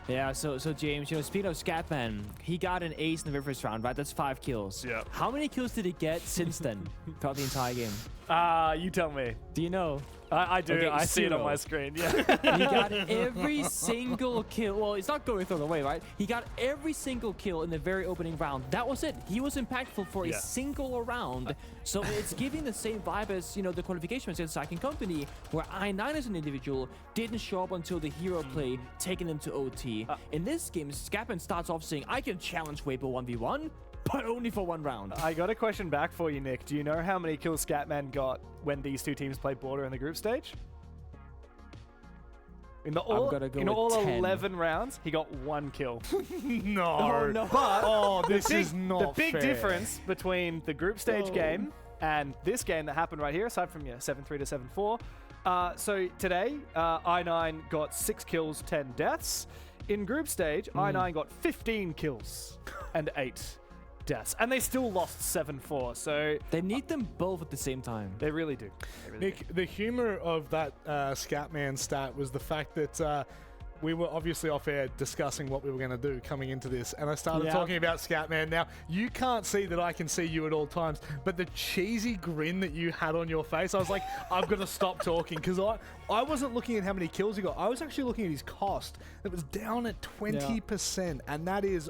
Yeah, so James, speaking of Scatman, he got an ace in the very first round, right? That's 5 kills. Yeah. How many kills did he get since then throughout the entire game? You tell me. Do you know? I do. Okay, I see it on 0. my screen. Yeah. He got every single kill. Well, it's not going thrown away, right? He got every single kill in the very opening round. That was it. He was impactful for a single round. So it's giving the same vibe as, the qualification against Second Company, where I9 as an individual didn't show up until the hero play, taking them to OT. In this game, Scatman starts off saying, I can challenge Weibo 1v1, but only for 1 round. I got a question back for you, Nick. Do you know how many kills Scatman got when these two teams played border in the group stage? In all gonna go in with all 10. 11 rounds, he got 1 kill. No. Oh, no. But this is not the big fair. difference between the group stage game and this game that happened right here, aside from your 7-3 to 7-4. So today, I9 got 6 kills, 10 deaths. In group stage, I9 got 15 kills and 8 deaths. And they still lost 7-4. So They need them both at the same time. they really do. They really do. Nick, the humor of that Scatman stat was the fact that we were obviously off air discussing what we were going to do coming into this, and I started Yeah. talking about Scatman. Now, you can't see that I can see you at all times, but the cheesy grin that you had on your face, I was like, I'm going to stop talking, because I wasn't looking at how many kills he got. I was actually looking at his cost. It was down at 20%, and that is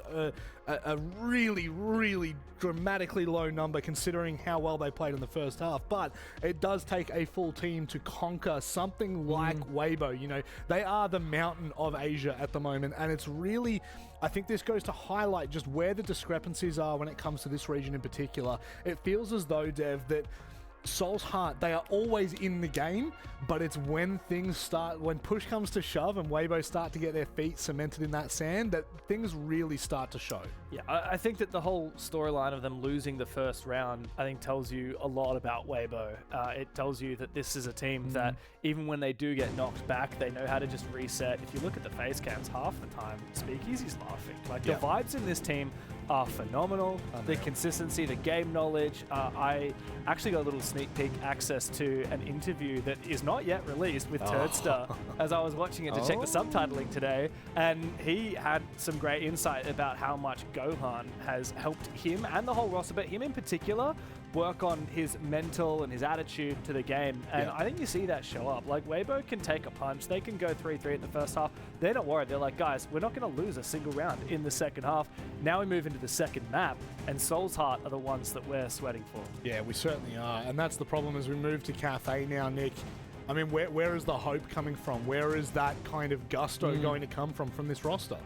a really, really dramatically low number considering how well they played in the first half. But it does take a full team to conquer something like Weibo. You know, they are the mountain of Asia at the moment, and it's really, I think this goes to highlight just where the discrepancies are when it comes to this region in particular. It feels as though, Dev, that Soul's Heart, they are always in the game, but it's when things start, when push comes to shove and Weibo start to get their feet cemented in that sand, that things really start to show. Yeah, I think that the whole storyline of them losing the first round, I think, tells you a lot about Weibo. It tells you that this is a team that, even when they do get knocked back, they know how to just reset. If you look at the face cams, half the time, Speakeasy's laughing. Like, the vibes in this team are phenomenal. The consistency, the game knowledge. I actually got a little sneak peek access to an interview that is not yet released with Turdster as I was watching it to check the subtitling today, and he had some great insight about how much Gohan has helped him and the whole roster, but him in particular, work on his mental and his attitude to the game. And I think you see that show up. Like, Weibo can take a punch. They can go 3-3 in the first half. They're not worried. They're like, guys, we're not going to lose a single round in the second half. Now we move into the second map, and Soul's Heart are the ones that we're sweating for. Yeah, we certainly are. And that's the problem as we move to Cafe now, Nick. I mean, where is the hope coming from? Where is that kind of gusto going to come from this roster?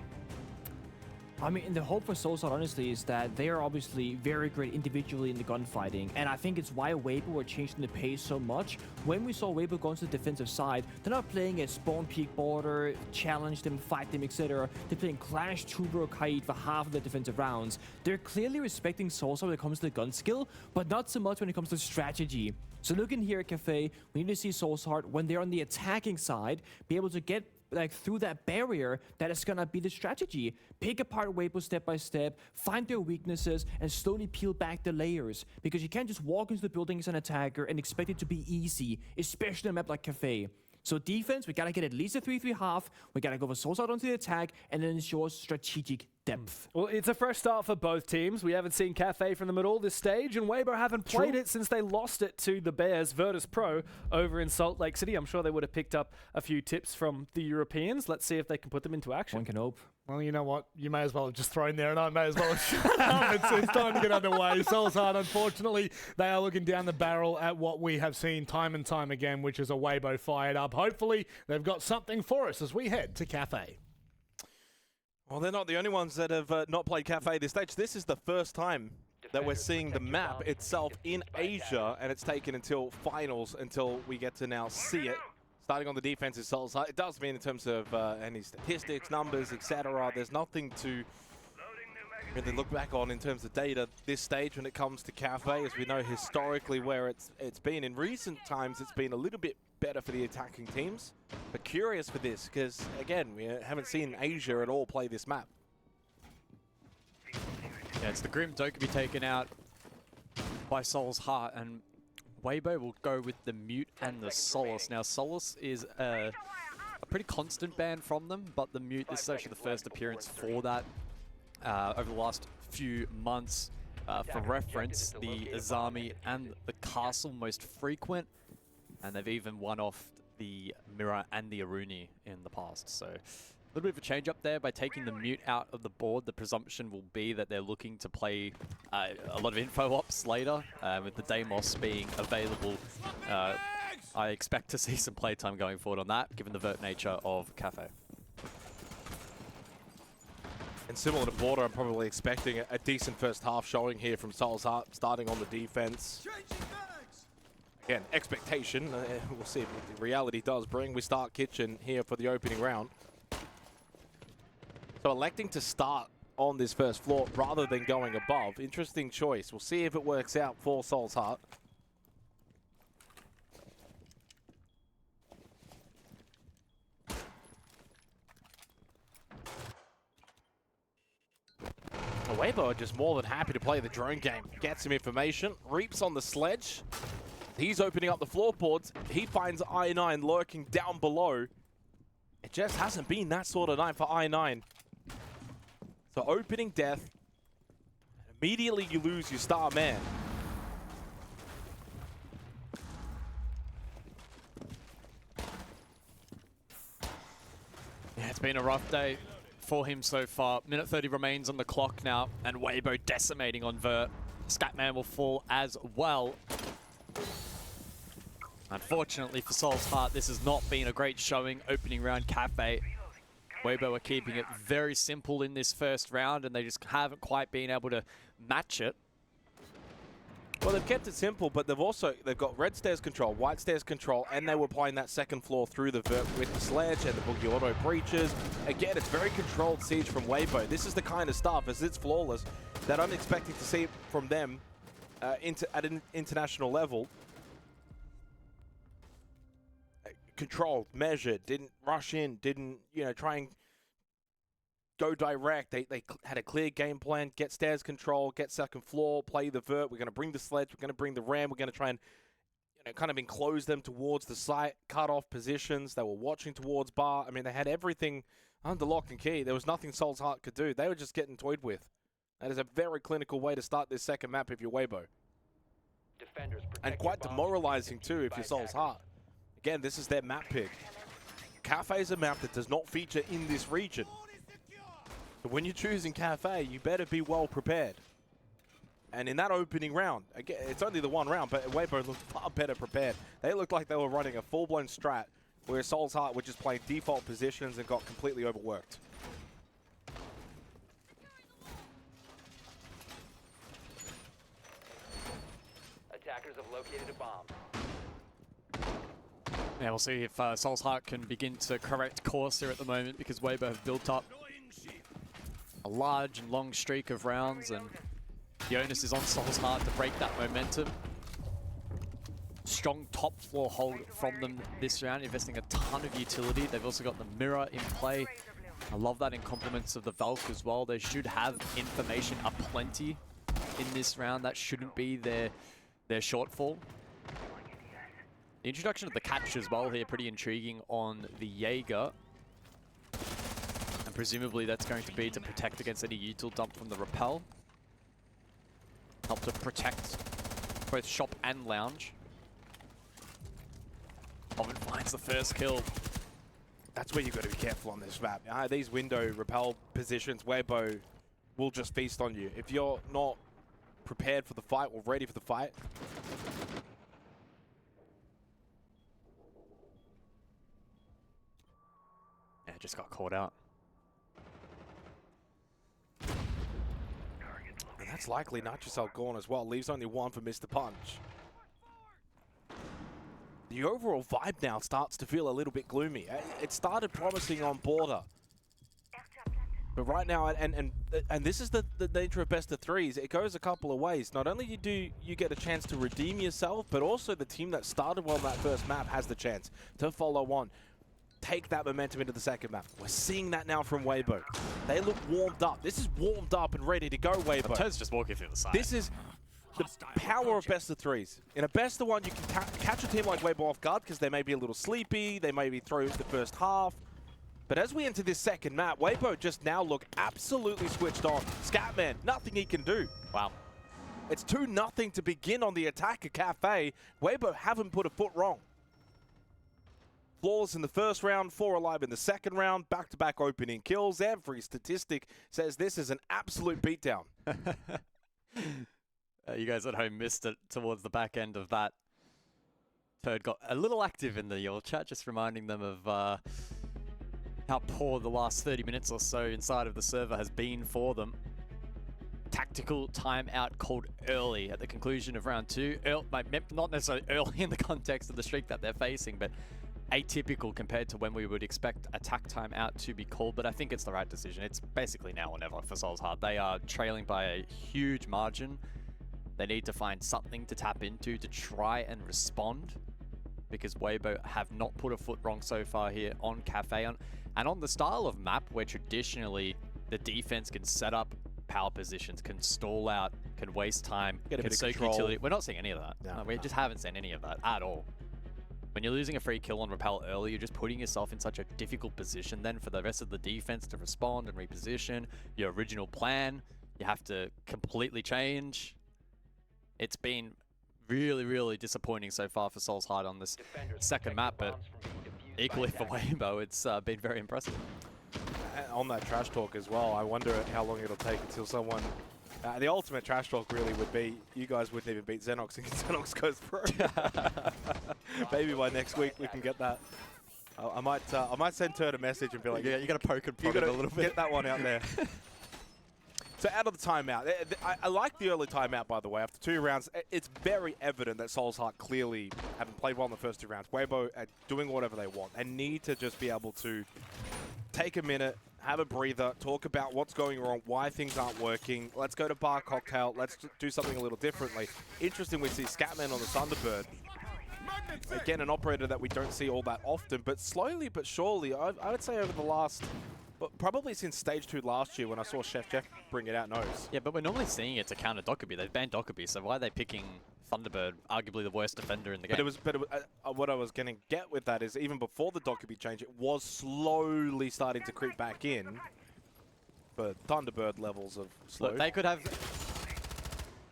I mean, the hope for Soul's Heart, honestly, is that they are obviously very great individually in the gunfighting, and I think it's why Weibo were changing the pace so much. When we saw Weibo go into the defensive side, they're not playing a spawn peak border, challenge them, fight them, etc. They're playing Clash, Tubro, Kaid for half of the defensive rounds. They're clearly respecting Soul's Heart when it comes to the gun skill, but not so much when it comes to strategy. So looking here at Cafe, we need to see Soul's Heart, when they're on the attacking side, be able to get through that barrier that is gonna be the strategy. Pick apart Weibo step by step, find their weaknesses, and slowly peel back the layers. Because you can't just walk into the building as an attacker and expect it to be easy, especially on a map like Cafe. So defense, we gotta get at least a 3-3 half, we gotta go for Soul's Heart onto the attack, and then ensure strategic depth. Well, it's a fresh start for both teams. We haven't seen Cafe from them at all this stage, and Weibo haven't played it since they lost it to the Bears Virtus Pro over in Salt Lake City. I'm sure they would have picked up a few tips from the Europeans. Let's see if they can put them into action. One can hope. Well, you know what? You may as well have just thrown there, and I may as well have shut up. It's time to get underway. Soul's Heart, unfortunately, they are looking down the barrel at what we have seen time and time again, which is a Weibo fired up. Hopefully, they've got something for us as we head to Cafe. Well, they're not the only ones that have not played Cafe this stage. This is the first time that we're seeing the map itself in Asia, and it's taken until finals until we get to now see it. Starting on the defensive side, it does mean in terms of any statistics, numbers, etc. There's nothing to really look back on in terms of data this stage when it comes to Cafe, as we know historically where it's been. In recent times, it's been a little bit better for the attacking teams, but curious for this because again, we haven't seen Asia at all play this map. Yeah, it's the Grim Dokkaebi taken out by Soul's Heart, and Weibo will go with the Mute and the Solace. Now, Solace is a pretty constant ban from them, but the Mute, this is actually the first appearance for that over the last few months. For reference, the Azami and the Castle most frequent, and they've even won off the Mirror and the Aruni in the past. So a little bit of a change up there by taking the Mute out of the board. The presumption will be that they're looking to play a lot of info ops later, with the Deimos being available. I expect to see some playtime going forward on that, given the vert nature of Cafe. And similar to Border, I'm probably expecting a decent first half showing here from Soul's Heart, starting on the defense. Again, expectation. We'll see what the reality does bring. We start kitchen here for the opening round. So electing to start on this first floor rather than going above. Interesting choice. We'll see if it works out for Soul's Heart. Weibo are just more than happy to play the drone game. Get some information. Reaps on the sledge. He's opening up the floorboards. He finds I9 lurking down below. It just hasn't been that sort of night for I9. So opening death. Immediately you lose your star man. Yeah, it's been a rough day for him so far. Minute 30 remains on the clock now, and Weibo decimating on Vert. Scatman will fall as well. Unfortunately for Soul's Heart, this has not been a great showing. Opening round Cafe. Weibo are keeping it very simple in this first round, and they just haven't quite been able to match it. Well, they've kept it simple, but they've got red stairs control, white stairs control, and they were playing that second floor through the Vert with the sledge and the boogie auto breaches. Again, it's very controlled siege from Weibo. This is the kind of stuff, as it's flawless, that I'm expecting to see from them at an international level. Controlled, measured, didn't rush in, didn't, try and go direct. They had a clear game plan, get stairs control, get second floor, play the Vert. We're going to bring the sledge, we're going to bring the ram, we're going to try and kind of enclose them towards the site, cut off positions. They were watching towards bar. I mean, they had everything under lock and key. There was nothing Soul's Heart could do. They were just getting toyed with. That is a very clinical way to start this second map if you're Weibo. And quite demoralizing too if you're Soul's Heart. Again, this is their map pick. Cafe is a map that does not feature in this region. So when you're choosing Cafe, you better be well prepared. And in that opening round, again, it's only the one round, but Weibo looked far better prepared. They looked like they were running a full-blown strat, where Soul's Heart were just playing default positions and got completely overworked. Attackers have located a bomb. Yeah, we'll see if Soul's Heart can begin to correct course here at the moment, because Weibo have built up a large and long streak of rounds, and the onus is on Soul's Heart to break that momentum. Strong top floor hold from them this round, investing a ton of utility. They've also got the mirror in play. I love that in compliments of the Valk as well. They should have information aplenty in this round. That shouldn't be their shortfall. The introduction of the catch as well here, pretty intriguing on the Jaeger. And presumably that's going to be to protect against any util dump from the rappel. Help to protect both shop and lounge. Oven finds the first kill. That's where you've got to be careful on this map. These window rappel positions, Weibo will just feast on you. If you're not prepared for the fight or ready for the fight, yeah, just got caught out. and that's likely Nitrocell gone as well. Leaves only one for Mr. Punch. The overall vibe now starts to feel a little bit gloomy. It started promising on border, but right now, and this is the nature of best of threes. It goes a couple of ways. Not only do you get a chance to redeem yourself, but also the team that started well on that first map has the chance to follow on, take that momentum into the second map. We're seeing that now from Weibo. They look warmed up. This is warmed up and ready to go, Weibo. Toad's just walking through the side. This is the power of best of threes. In a best of one, you can catch a team like Weibo off guard because they may be a little sleepy, they may be through the first half. But as we enter this second map, Weibo just now look absolutely switched on. Scatman, nothing he can do. Wow. It's 2-0 to begin on the attack at Cafe. Weibo haven't put a foot wrong. Flawless in the first round, 4 alive in the second round, back-to-back opening kills. Every statistic says this is an absolute beatdown. You guys at home missed it towards the back end of that. Toad got a little active in the Yule chat, just reminding them of how poor the last 30 minutes or so inside of the server has been for them. tactical timeout called early at the conclusion of round 2. Not necessarily early in the context of the streak that they're facing, but atypical compared to when we would expect attack timeout to be called. But I think it's the right decision. It's basically now or never for Souls Heart. They are trailing by a huge margin. They need to find something to tap into to try and respond, because Weibo have not put a foot wrong so far here on Cafe. And on the style of map where traditionally the defense can set up power positions, can stall out, can waste time, can soak utility. We're not seeing any of that. No, we just haven't seen any of that at all. When you're losing a free kill on Repel early, you're just putting yourself in such a difficult position then for the rest of the defense to respond and reposition. Your original plan, you have to completely change. It's been really, really disappointing so far for Souls Heart on this second map, but equally for Weibo, it's been very impressive. And on that trash talk as well, I wonder how long it'll take until someone... the ultimate trash talk really would be, you guys wouldn't even beat Xenox, and Xenox goes pro. Maybe by next week we can get that. I might send Turd a message and be like, yeah, you got to poke and prod it a little bit. Get that one out there. So out of the timeout, I like the early timeout, by the way. After 2 rounds, it's very evident that Souls Heart clearly haven't played well in the first 2 rounds. Weibo are doing whatever they want. They need to just be able to take a minute, have a breather, talk about what's going wrong, why things aren't working. Let's go to Bar Cocktail. Let's do something a little differently. Interesting, we see Scatman on the Thunderbird. Again, an operator that we don't see all that often, but slowly but surely, I would say over the last... But probably since Stage 2 last year when I saw Chef Jeff bring it out nose. Yeah, but we're normally seeing it to counter Dokkaebi. They've banned Dokkaebi, so why are they picking Thunderbird, arguably the worst defender in the game? But what I was going to get with that is even before the Dokkaebi change, it was slowly starting to creep back in. But Thunderbird levels of slow. Look, they could have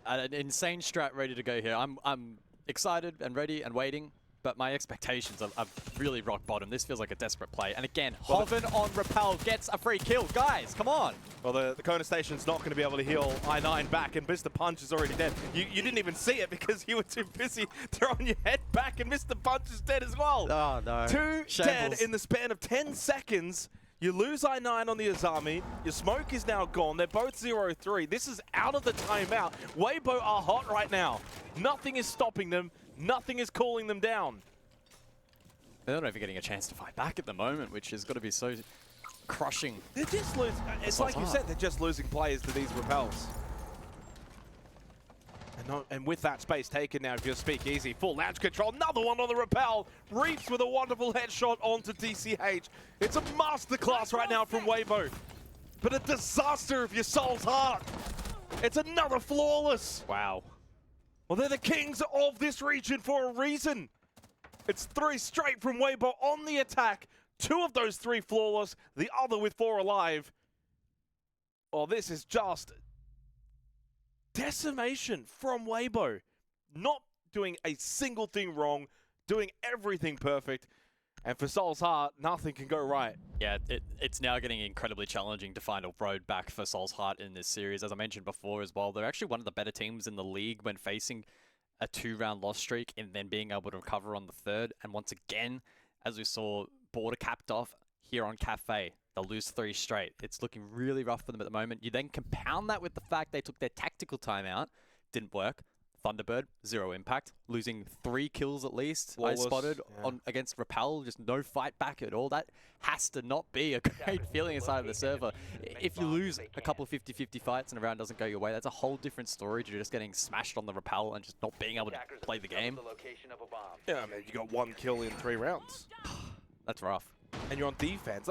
an insane strat ready to go here. I'm excited and ready and waiting. But my expectations are really rock bottom. This feels like a desperate play. And again, Hoven on Repel gets a free kill. Guys, come on. Well, the Kona Station's not going to be able to heal I9 back, and Mr. Punch is already dead. You didn't even see it because you were too busy throwing your head back, and Mr. Punch is dead as well. Oh, no. 2 Shambles. dead in the span of 10 seconds. You lose I9 on the Azami. Your smoke is now gone. They're both 0-3. This is out of the timeout. Weibo are hot right now. Nothing is stopping them. Nothing is cooling them down. They're not even getting a chance to fight back at the moment, which has got to be so crushing. They're just losing. It's like you said, they're just losing players to these repels. And with that space taken now, if you speak easy, full launch control, another one on the repel. Reaps with a wonderful headshot onto DCH. It's a masterclass right now from Weibo. But a disaster if your Souls Heart. It's another flawless. Wow. Well, they're the kings of this region for a reason. It's 3 straight from Weibo on the attack. 2 of those 3 flawless, the other with 4 alive. Oh, this is just decimation from Weibo. Not doing a single thing wrong, doing everything perfect. And for Souls Heart, nothing can go right. Yeah, it's now getting incredibly challenging to find a road back for Souls Heart in this series. As I mentioned before as well, they're actually one of the better teams in the league when facing a 2-round loss streak and then being able to recover on the 3rd. And once again, as we saw, Border capped off here on Cafe. They'll lose 3 straight. It's looking really rough for them at the moment. You then compound that with the fact they took their tactical timeout. Didn't work. Thunderbird, 0 impact. Losing 3 kills at least. Flawless, I spotted on against Repel. Just no fight back at all. That has to not be a great feeling inside of the server. If you lose a couple of 50-50 fights and a round doesn't go your way, that's a whole different story to just getting smashed on the Repel and just not being able to play the game. Yeah, I mean, you got 1 kill in 3 rounds. That's rough. And you're on defense.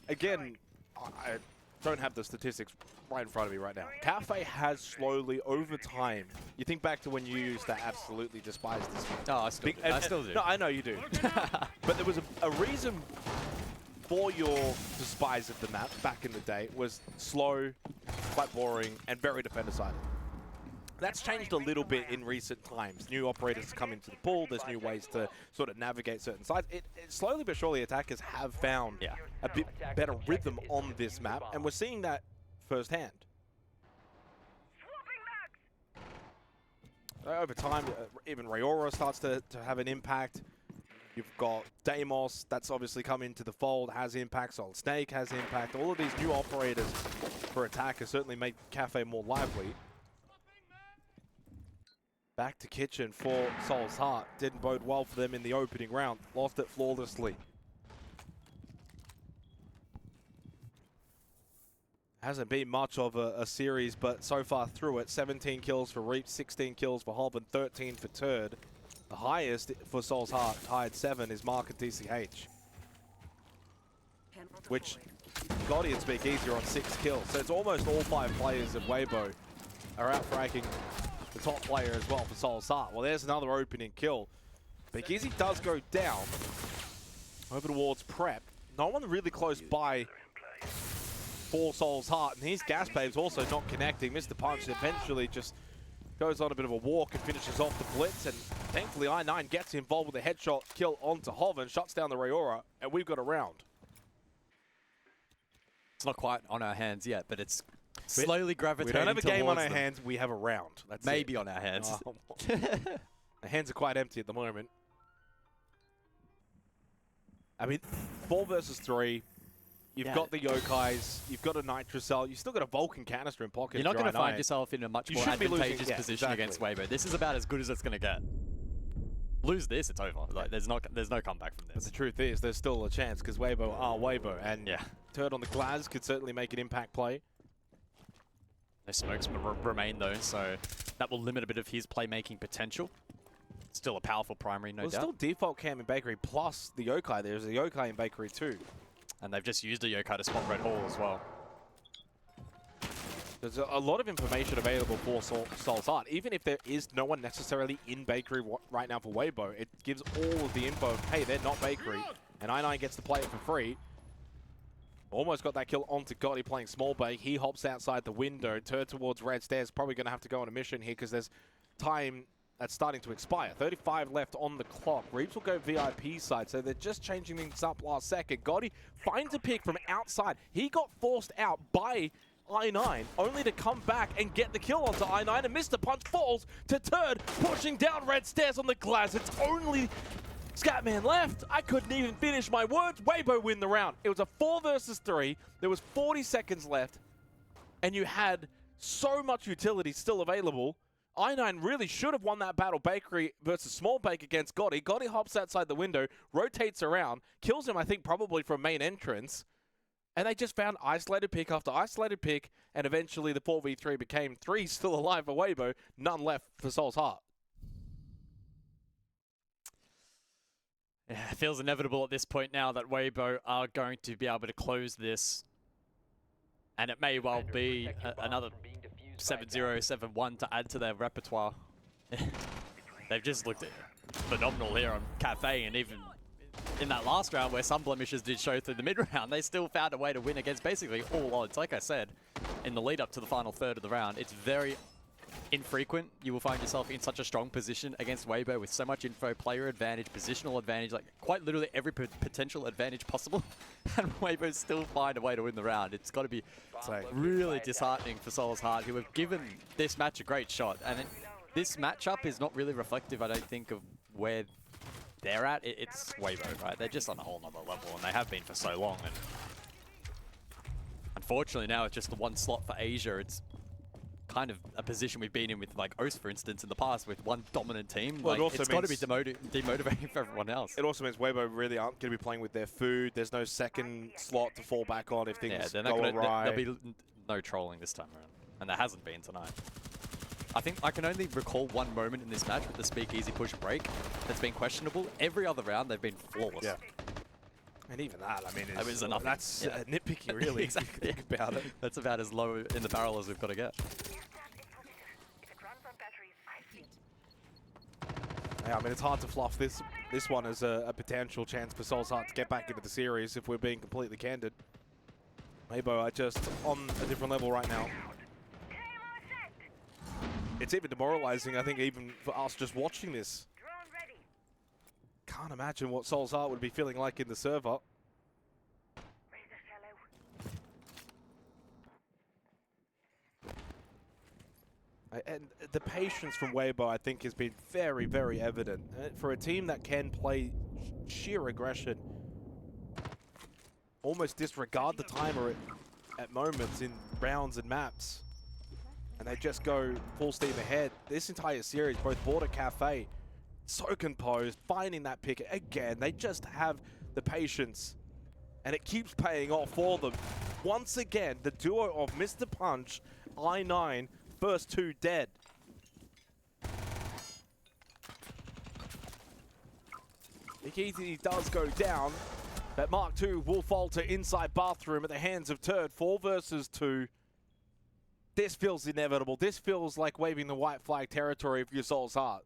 Again, I don't have the statistics right in front of me right now. Cafe has slowly, over time, you think back to when you used to absolutely despise this game. Oh, I still do. No, I know you do. But there was a reason for your despise of the map back in the day. It was slow, quite boring, and very defender-sided. That's changed a little bit in recent times. New operators come into the pool. There's new ways to sort of navigate certain sides. It slowly but surely, attackers have found a bit better rhythm on this map, and we're seeing that firsthand. Over time, even Rayora starts to have an impact. You've got Deimos, that's obviously come into the fold, has impact. Solid Snake has impact. All of these new operators for attackers certainly make Cafe more lively. Back to Kitchen for Soul's Heart. Didn't bode well for them in the opening round. Lost it flawlessly. Hasn't been much of a series, but so far through it, 17 kills for Reap, 16 kills for Hob, and 13 for Turd. The highest for Soul's Heart, tied 7, is Mark and TCH. Which Gotti and Speak Easier on 6 kills. So it's almost all 5 players of Weibo are outfranking the top player as well for Soul's Heart. Well, there's another opening kill. Big Easy does go down over towards Prep. No one really close by for Soul's Heart, and his Gas Babe's also not connecting. Missed the punch, eventually just goes on a bit of a walk and finishes off the blitz, and thankfully I9 gets involved with a headshot kill onto Hoven, shuts down the Rayora, and we've got a round. It's not quite on our hands yet, but it's slowly gravitating We don't have a game on our them. hands, we have a round. That's Maybe it. on our hands. Our hands are quite empty at the moment. I mean, 4 versus 3. You've got the Yokais, you've got a Nitrocell, you've still got a Vulcan canister in pocket. You're not going to find yourself in a much more advantageous position against Weibo. This is about as good as it's going to get. Lose this, it's over. Like there's no comeback from But this. the truth is, there's still a chance because Weibo are Weibo, and Yeah. Turd on the glass could certainly make an impact play. No smokes remain though, so that will limit a bit of his playmaking potential. Still a powerful primary, no Well, doubt. still default cam in Bakery plus the Yokai. There's a Yokai in Bakery too. And they've just used a Yokai to spot Red Hall as well. There's a lot of information available for Soul's Heart. Even if there is no one necessarily in Bakery right now for Weibo, it gives all of the info of, hey, they're not Bakery, and I9 gets to play it for free. Almost got that kill onto Gotti playing small bake. He hops outside the window, Turd towards red stairs. Probably going to have to go on a mission here because there's time that's starting to expire. 35 left on the clock. Reeves will go VIP side, so they're just changing things up last second. Gotti finds a pick from outside. He got forced out by I9, only to come back and get the kill onto I9, and Mr. Punch falls to Turd, pushing down red stairs on the glass. It's only Scatman left. I couldn't even finish my words. Weibo win the round. It was a 4 versus 3. There was 40 seconds left, and you had so much utility still available. I9 really should have won that battle. Bakery versus Small Bake against Gotti. Gotti hops outside the window, rotates around, kills him, I think, probably from main entrance. And they just found isolated pick after isolated pick, and eventually the 4v3 became 3 still alive for Weibo, none left for Soul's Heart. Yeah, it feels inevitable at this point now that Weibo are going to be able to close this. And it may well be another 7-0, 7-1 to add to their repertoire. They've just looked phenomenal here on Cafe, and even in that last round where some blemishes did show through the mid-round, they still found a way to win against basically all odds. Like I said, in the lead up to the final third of the round, it's very infrequent you will find yourself in such a strong position against Weibo with so much info, player advantage, positional advantage, like quite literally every potential advantage possible, and Weibo still find a way to win the round. It's got to be really disheartening for Soul's Heart, who have given this match a great shot, and this matchup is not really reflective, I don't think, of where they're at. It's Weibo, right? They're just on a whole nother level, and they have been for so long, and unfortunately now it's just the one slot for Asia. It's kind of a position we've been in with like Oath, for instance, in the past with one dominant team. Well, like, it's got to be demotivating for everyone else. It also means Weibo really aren't going to be playing with their food. There's no second slot to fall back on if things go awry. There'll be no trolling this time around, and there hasn't been tonight. I think I can only recall one moment in this match with the speakeasy push break that's been questionable. Every other round they've been flawless. Yeah. And even that, I mean, is enough. That's nitpicky, really. Exactly. Think about it. That's about as low in the barrel as we've got to get. Yeah, I mean, it's hard to fluff this one as a potential chance for Soul's Heart to get back into the series if we're being completely candid. Weibo are just on a different level right now. It's even demoralizing, I think, even for us just watching this. Can't imagine what Soul's Heart would be feeling like in the server. And the patience from Weibo, I think, has been very, very evident. For a team that can play sheer aggression. Almost disregard the timer at moments in rounds and maps. And they just go full steam ahead. This entire series, both Border Cafe, so composed, finding that pick again. They just have the patience, and it keeps paying off for them. Once again, the duo of Mr. Punch, I9, first two dead. Nikiti does go down, but Mark II will falter inside bathroom at the hands of Turd. 4 versus 2. This feels inevitable. This feels like waving the white flag territory for your Soul's Heart.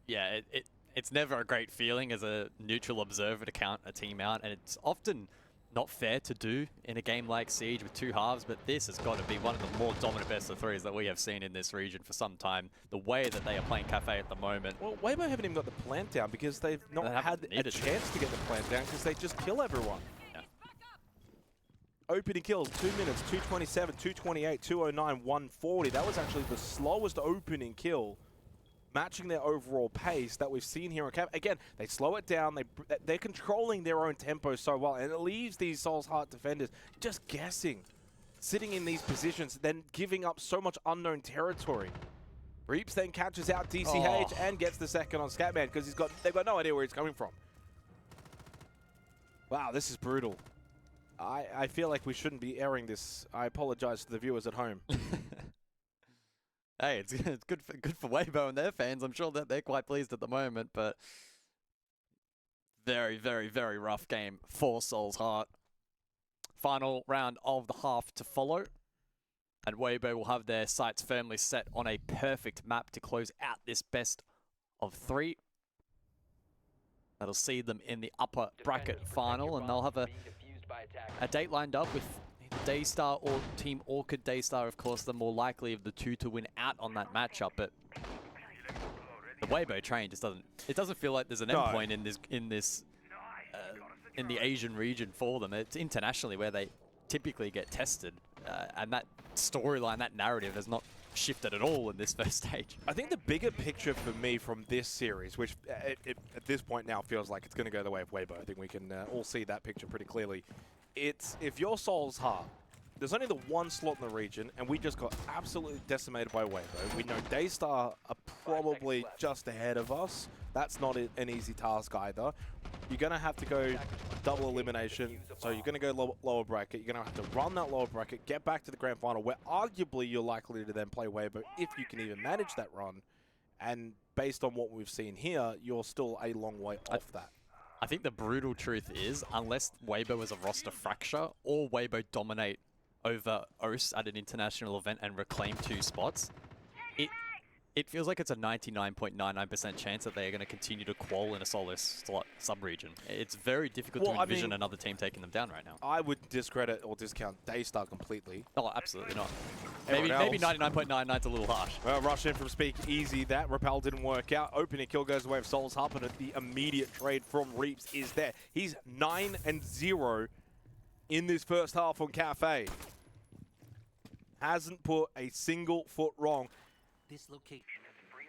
Yeah, it's never a great feeling as a neutral observer to count a team out, and it's often not fair to do in a game like Siege with 2 halves, but this has got to be one of the more dominant best of 3s that we have seen in this region for some time. The way that they are playing Cafe at the moment. Well, Weibo haven't even got the plant down because they've not had a chance to get the plant down because they just kill everyone. Yeah. Opening kills, 2 minutes, 227, 228, 209, 140. That was actually the slowest opening kill, matching their overall pace that we've seen here on Cap. Again, they slow it down. They're controlling their own tempo so well, and it leaves these Soul's Heart defenders just guessing, sitting in these positions, then giving up so much unknown territory. Reaps then catches out DCH and gets the second on Scatman because they've got no idea where he's coming from. Wow, this is brutal. I feel like we shouldn't be airing this. I apologize to the viewers at home. Hey, it's good for Weibo and their fans. I'm sure that they're quite pleased at the moment, but very, very, very rough game for Soul's Heart. Final round of the half to follow, and Weibo will have their sights firmly set on a perfect map to close out this best of 3. That'll see them in the upper bracket final, and they'll have a date lined up with Daystar or Team Orchid. Daystar, of course, the more likely of the two to win out on that matchup, but the Weibo train just doesn't feel like there's an endpoint in the Asian region for them. It's internationally where they typically get tested, and that storyline, that narrative has not shifted at all in this first stage. I think the bigger picture for me from this series, which at this point now feels like it's going to go the way of Weibo, I think we can all see that picture pretty clearly. It's if your Soul's Heart, there's only the one slot in the region, and we just got absolutely decimated by Weibo. We know Daystar are probably just ahead of us. That's not an easy task either. You're going to have to go double elimination, so you're going to go lower bracket. You're going to have to run that lower bracket, get back to the grand final, where arguably you're likely to then play Weibo if you can even manage that run. And based on what we've seen here, you're still a long way off that. I think the brutal truth is, unless Weibo is a roster fracture or Weibo dominate over OS at an international event and reclaim 2 spots, it feels like it's a 99.99% chance that they are going to continue to qual in a solo slot sub-region. It's very difficult to envision another team taking them down right now. I would discredit or discount Daystar completely. Oh, absolutely not. Maybe 99.99 is a little harsh. Well, rush in from Speak Easy. That repel didn't work out. Opening kill goes away with Soul's Heart, but the immediate trade from Reaps is there. He's 9-0 in this first half on Cafe. Hasn't put a single foot wrong. This location is free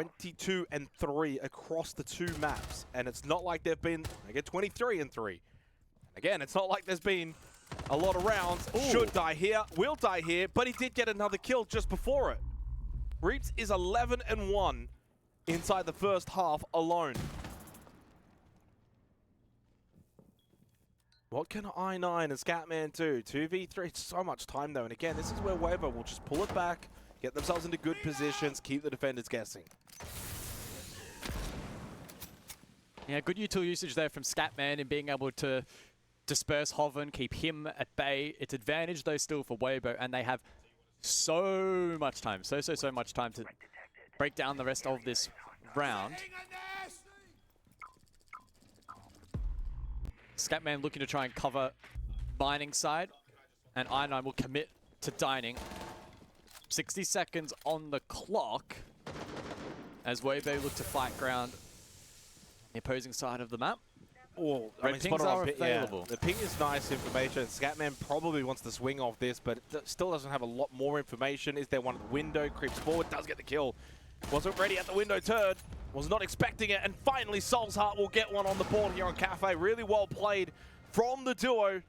of22 hostile. and 3 across the 2 maps, and it's not like they've been. They get 23 and 3. Again, it's not like there's been a lot of rounds. Ooh. Should die here, will die here, but he did get another kill just before it. Reaps is 11 and 1 inside the first half alone. What can I9 and Scatman do? 2v3, it's so much time though, and again, this is where Weibo will just pull it back, get themselves into good positions, keep the defenders guessing. Yeah, good util usage there from Scatman in being able to disperse Hoven, keep him at bay. It's advantage though still for Weibo, and they have so much time, so much time to break down the rest of this round. Scatman looking to try and cover mining side, and I9 will commit to dining. 60 seconds on the clock as Weibo look to fight ground the opposing side of the map. Oh, Red pings are available. Yeah. The ping is nice information. Scatman probably wants to swing off this, but it still doesn't have a lot more information. Is there one at the window? Creeps forward, does get the kill. Wasn't ready at the window, Turd. Was not expecting it, and finally Soul's Heart will get one on the board here on Cafe. Really well played from the duo,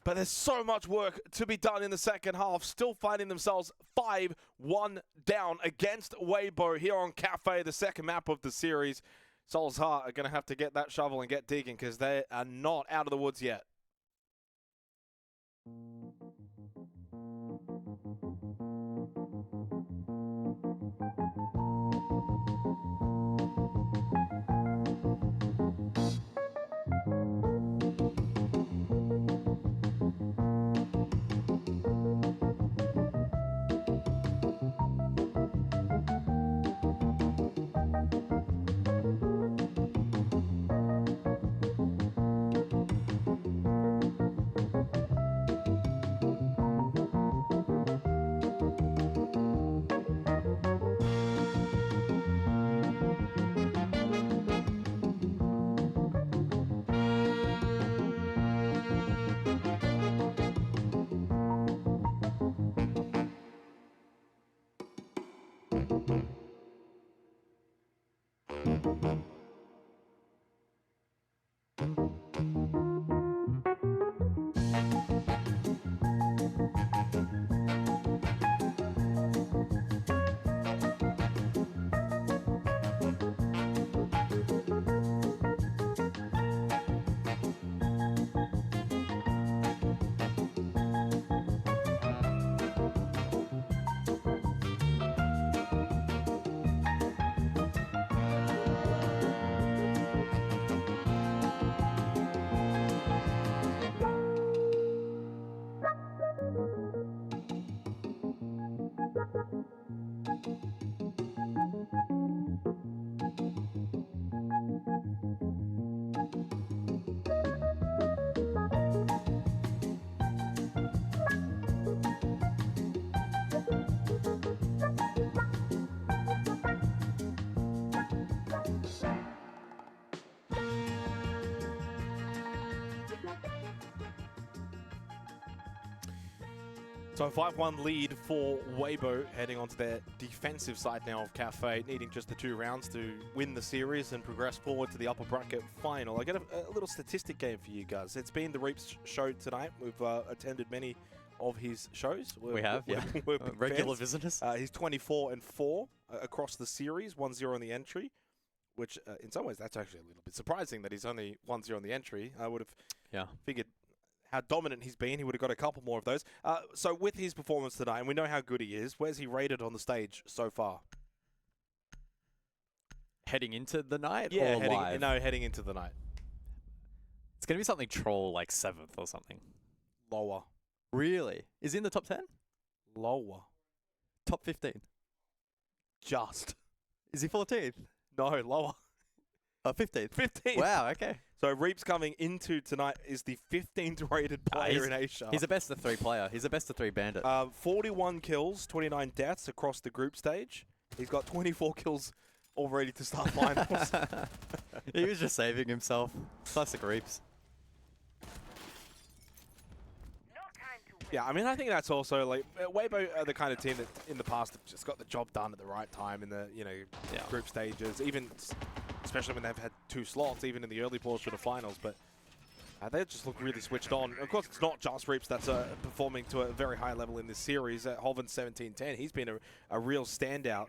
but there's so much work to be done in the second half. Still finding themselves 5-1 down against Weibo here on Cafe, the second map of the series. Soul's Heart are going to have to get that shovel and get digging because they are not out of the woods yet. So 5-1 lead for Weibo, heading onto their defensive side now of Cafe, needing just the 2 rounds to win the series and progress forward to the upper bracket final. I got a little statistic game for you guys. It's been the Reaps show tonight. We've attended many of his shows. We have, yeah. We're big regular fans. visitors. He's 24-4 across the series, 1-0 on the entry, which in some ways that's actually a little bit surprising that he's only 1-0 on the entry. I would have figured how dominant he's been, he would have got a couple more of those. So with his performance tonight, and we know how good he is, where's he rated on the stage so far? Heading into the night Yeah, or live? heading into the night. It's going to be something troll like 7th or something. Lower. Really? Is he in the top 10? Lower. Top 15? Just. Is he 14th? No, lower. 15th? 15th. Wow, okay. So Reaps coming into tonight is the 15th rated player in Asia. He's a best of 3 player. He's a best of 3 bandit. 41 kills, 29 deaths across the group stage. He's got 24 kills all ready to start finals. He was just saving himself. Classic Reaps. Yeah, I mean, I think that's also like Weibo are the kind of team that in the past have just got the job done at the right time in the group stages, even especially when they've had 2 slots, even in the early portion of finals. But they just look really switched on. Of course, it's not just Reaps that's performing to a very high level in this series. Hoven 17-10, he's been a real standout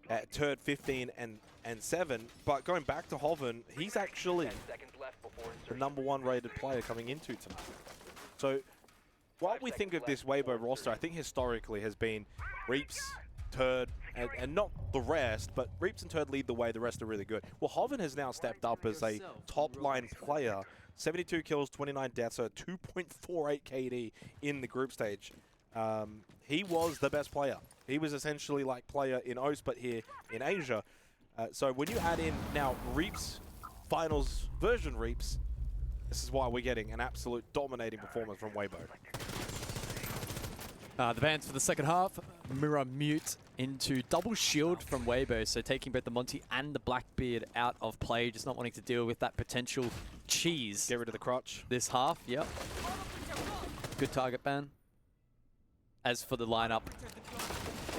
at Turd 15 and 7. But going back to Hoven, he's actually the #1 rated player coming into tonight. So what we think of this Weibo roster, I think historically has been Reaps, Turd, and not the rest, but Reaps and Turd lead the way. The rest are really good. Well, Hoven has now stepped up as a top-line player. 72 kills, 29 deaths, so 2.48 KD in the group stage. He was the best player. He was essentially like player in OS, but here in Asia. So when you add in now Reaps, finals version Reaps, this is why we're getting an absolute dominating performance from Weibo. The bans for the second half, Mirror Mute into double shield from Weibo, so taking both the Monty and the Blackbeard out of play, just not wanting to deal with that potential cheese. Get rid of the crotch. This half, yep. Good target ban. As for the lineup,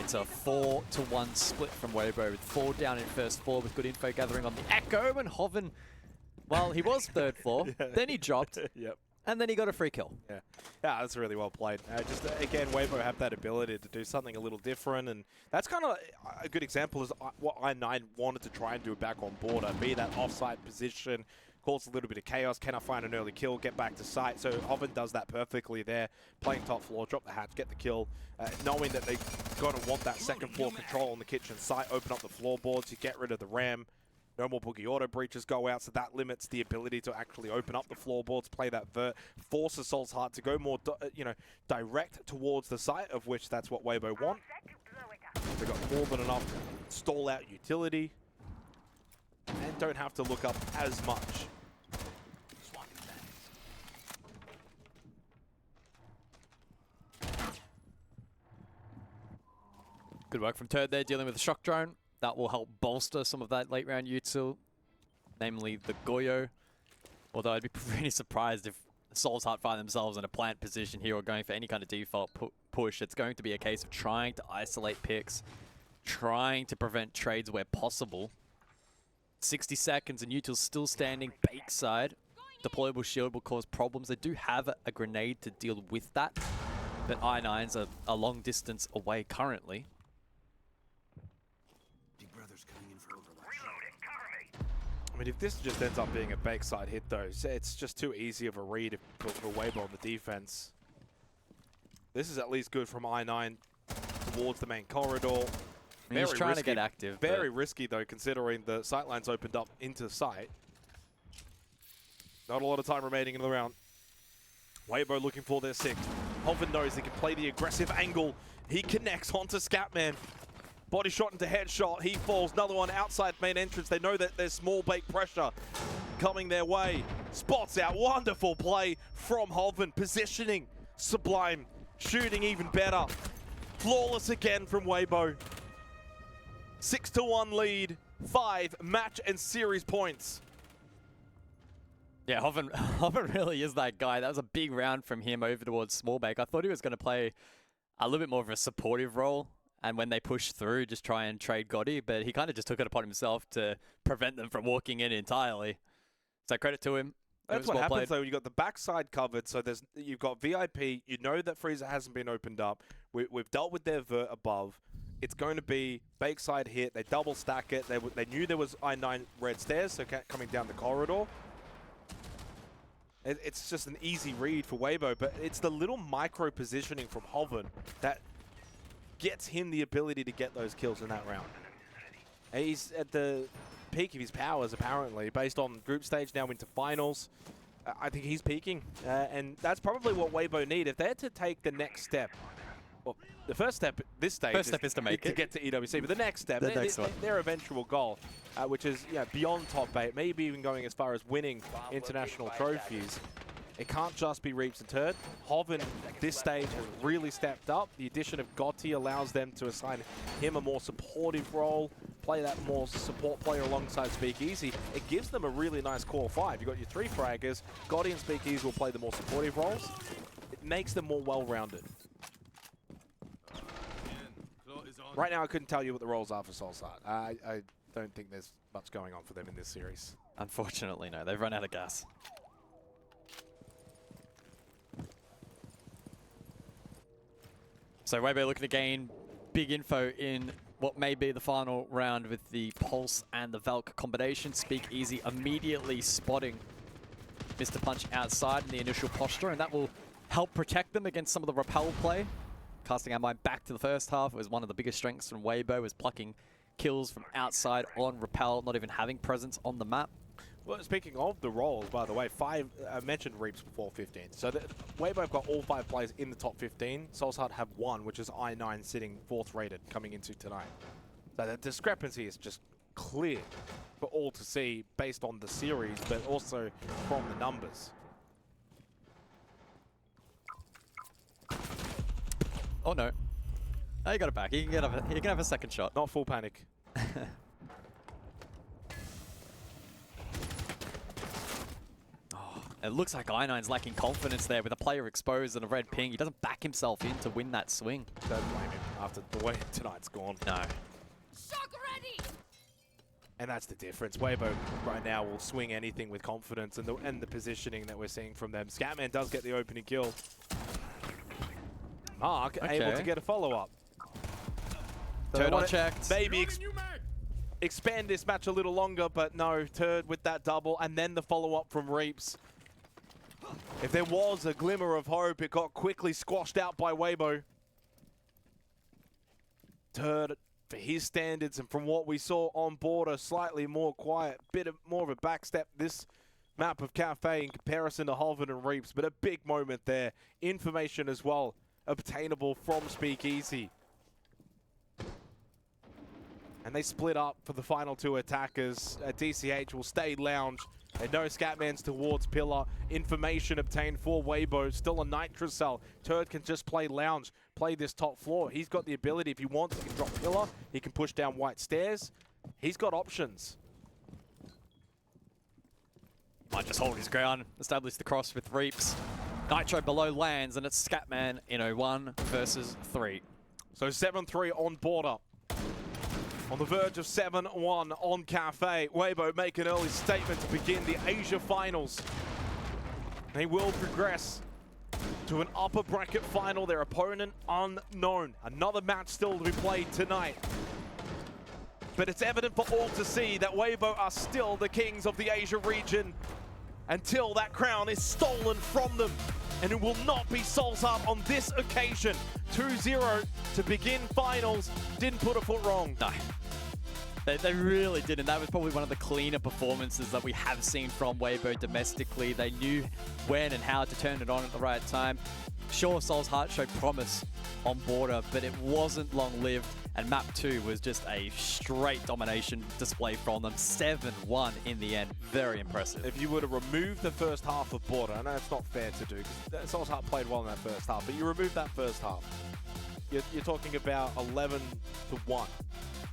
it's It's a 4-1 split from Weibo with 4 down in first floor with good info gathering on the Echo, and Hoven, well, he was third floor, then he dropped, Yep. and then he got a free kill. Yeah, that's really well played. Just again, Weibo have that ability to do something a little different, and that's kind of a good example is what I9 wanted to try and do back on border, be that offside position, cause a little bit of chaos. Can I find an early kill, get back to site? So Hoven does that perfectly there, playing top floor, drop the hatch, get the kill, knowing that they're going to want that second floor control on the kitchen site, open up the floorboards, you get rid of the ram. No more boogie auto breaches go out, so that limits the ability to actually open up the floorboards, play that vert, forces Soul's Heart to go more, direct towards the site, of which that's what Weibo want. They've got more than enough stall out utility, and don't have to look up as much. Good work from Turd there, dealing with the shock drone. That will help bolster some of that late round util, namely the Goyo. Although I'd be pretty surprised if Soul's Heart find themselves in a plant position here or going for any kind of default push. It's going to be a case of trying to isolate picks, trying to prevent trades where possible. 60 seconds and util's still standing bake side. Deployable shield will cause problems. They do have a grenade to deal with that, but I9's are a long distance away currently. I mean, if this just ends up being a backside hit, though, it's just too easy of a read for Weibo on the defense. This is at least good from I9 towards the main corridor. He's trying to get active. Very risky, though, considering the sight lines opened up into sight. Not a lot of time remaining in the round. Weibo looking for their sixth. Hoven knows he can play the aggressive angle. He connects onto Scatman. Body shot into headshot. He falls. Another one outside main entrance. They know that there's small bake pressure coming their way. Spots out. Wonderful play from Hoven. Positioning sublime. Shooting even better. Flawless again from Weibo. 6-1 lead. 5 match and series points. Yeah, Hoven really is that guy. That was a big round from him over towards Smallbake. I thought he was going to play a little bit more of a supportive role, and when they pushed through, just try and trade Gotti, but he kind of just took it upon himself to prevent them from walking in entirely. So credit to him. That's what happens, though. You've got the backside covered, so you've got VIP. You know that Freezer hasn't been opened up. We've dealt with their vert above. It's going to be backside hit. They double stack it. They knew there was I9 red stairs, so coming down the corridor. It's just an easy read for Weibo, but it's the little micro positioning from Hoven that gets him the ability to get those kills in that round. And he's at the peak of his powers, apparently, based on group stage now into finals. I think he's peaking, and that's probably what Weibo need. If they're to take the next step, well, the first step at this stage is to make it. To get to EWC, but the next step, their eventual goal, which is beyond top 8, maybe even going as far as winning international trophies. It can't just be Reaps and Turd. Hoven, this stage, has really stepped up. The addition of Gotti allows them to assign him a more supportive role, play that more support player alongside Speakeasy. It gives them a really nice core 5. You've got your 3 fraggers. Gotti and Speakeasy will play the more supportive roles. It makes them more well-rounded. Right now, I couldn't tell you what the roles are for Soul's Heart. I don't think there's much going on for them in this series. Unfortunately, no. They've run out of gas. So Weibo looking to gain big info in what may be the final round with the Pulse and the Valk combination. Speakeasy immediately spotting Mr. Punch outside in the initial posture, and that will help protect them against some of the repel play. Casting our mind back to the first half, it was one of the biggest strengths from Weibo, was plucking kills from outside on repel, not even having presence on the map. Well, speaking of the roles, by the way, I mentioned Reaps before 15. So Weibo have got all 5 players in the top 15. Soul's Heart have 1, which is I9 sitting 4th rated coming into tonight. So the discrepancy is just clear for all to see based on the series, but also from the numbers. Oh no. Oh, he got it back. He can have a second shot. Not full panic. It looks like I9's lacking confidence there with a player exposed and a red ping. He doesn't back himself in to win that swing. Don't blame him. after the way tonight's gone. No. And that's the difference. Weibo right now will swing anything with confidence, and the positioning that we're seeing from them. Scatman does get the opening kill. Mark able to get a follow-up. Turd unchecked. Maybe expand this match a little longer, but no, Turd with that double, and then the follow-up from Reaps. If there was a glimmer of hope, it got quickly squashed out by Weibo. Turd, for his standards and from what we saw on border, slightly more quiet, more of a backstep this map of Cafe in comparison to Holvin and Reaps, but a big moment there. Information as well obtainable from Speakeasy. And they split up for the final two attackers. DCH will stay lounge. And no Scatmans towards Pillar. Information obtained for Weibo. Still a Nitrocell. Turd can just play lounge, play this top floor. He's got the ability, if he wants, he can drop Pillar. He can push down White Stairs. He's got options. Might just hold his ground, establish the cross with Reaps. Nitro below lands, and it's Scatman in 1 versus 3. So 7-3 on border. On the verge of 7-1 on Cafe. Weibo make an early statement to begin the Asia Finals. They will progress to an upper bracket final. Their opponent unknown. Another match still to be played tonight. But it's evident for all to see that Weibo are still the kings of the Asia region until that crown is stolen from them. And it will not be Soul's Heart on this occasion. 2-0 to begin finals. Didn't put a foot wrong. No. They really didn't. That was probably one of the cleaner performances that we have seen from Weibo domestically. They knew when and how to turn it on at the right time. Sure, Soul's Heart showed promise on border, but it wasn't long-lived. And map 2 was just a straight domination display from them. 7-1 in the end. Very impressive. If you were to remove the first half of border, I know it's not fair to do because Soul's Heart played well in that first half, but you remove that first half, you're talking about 11-1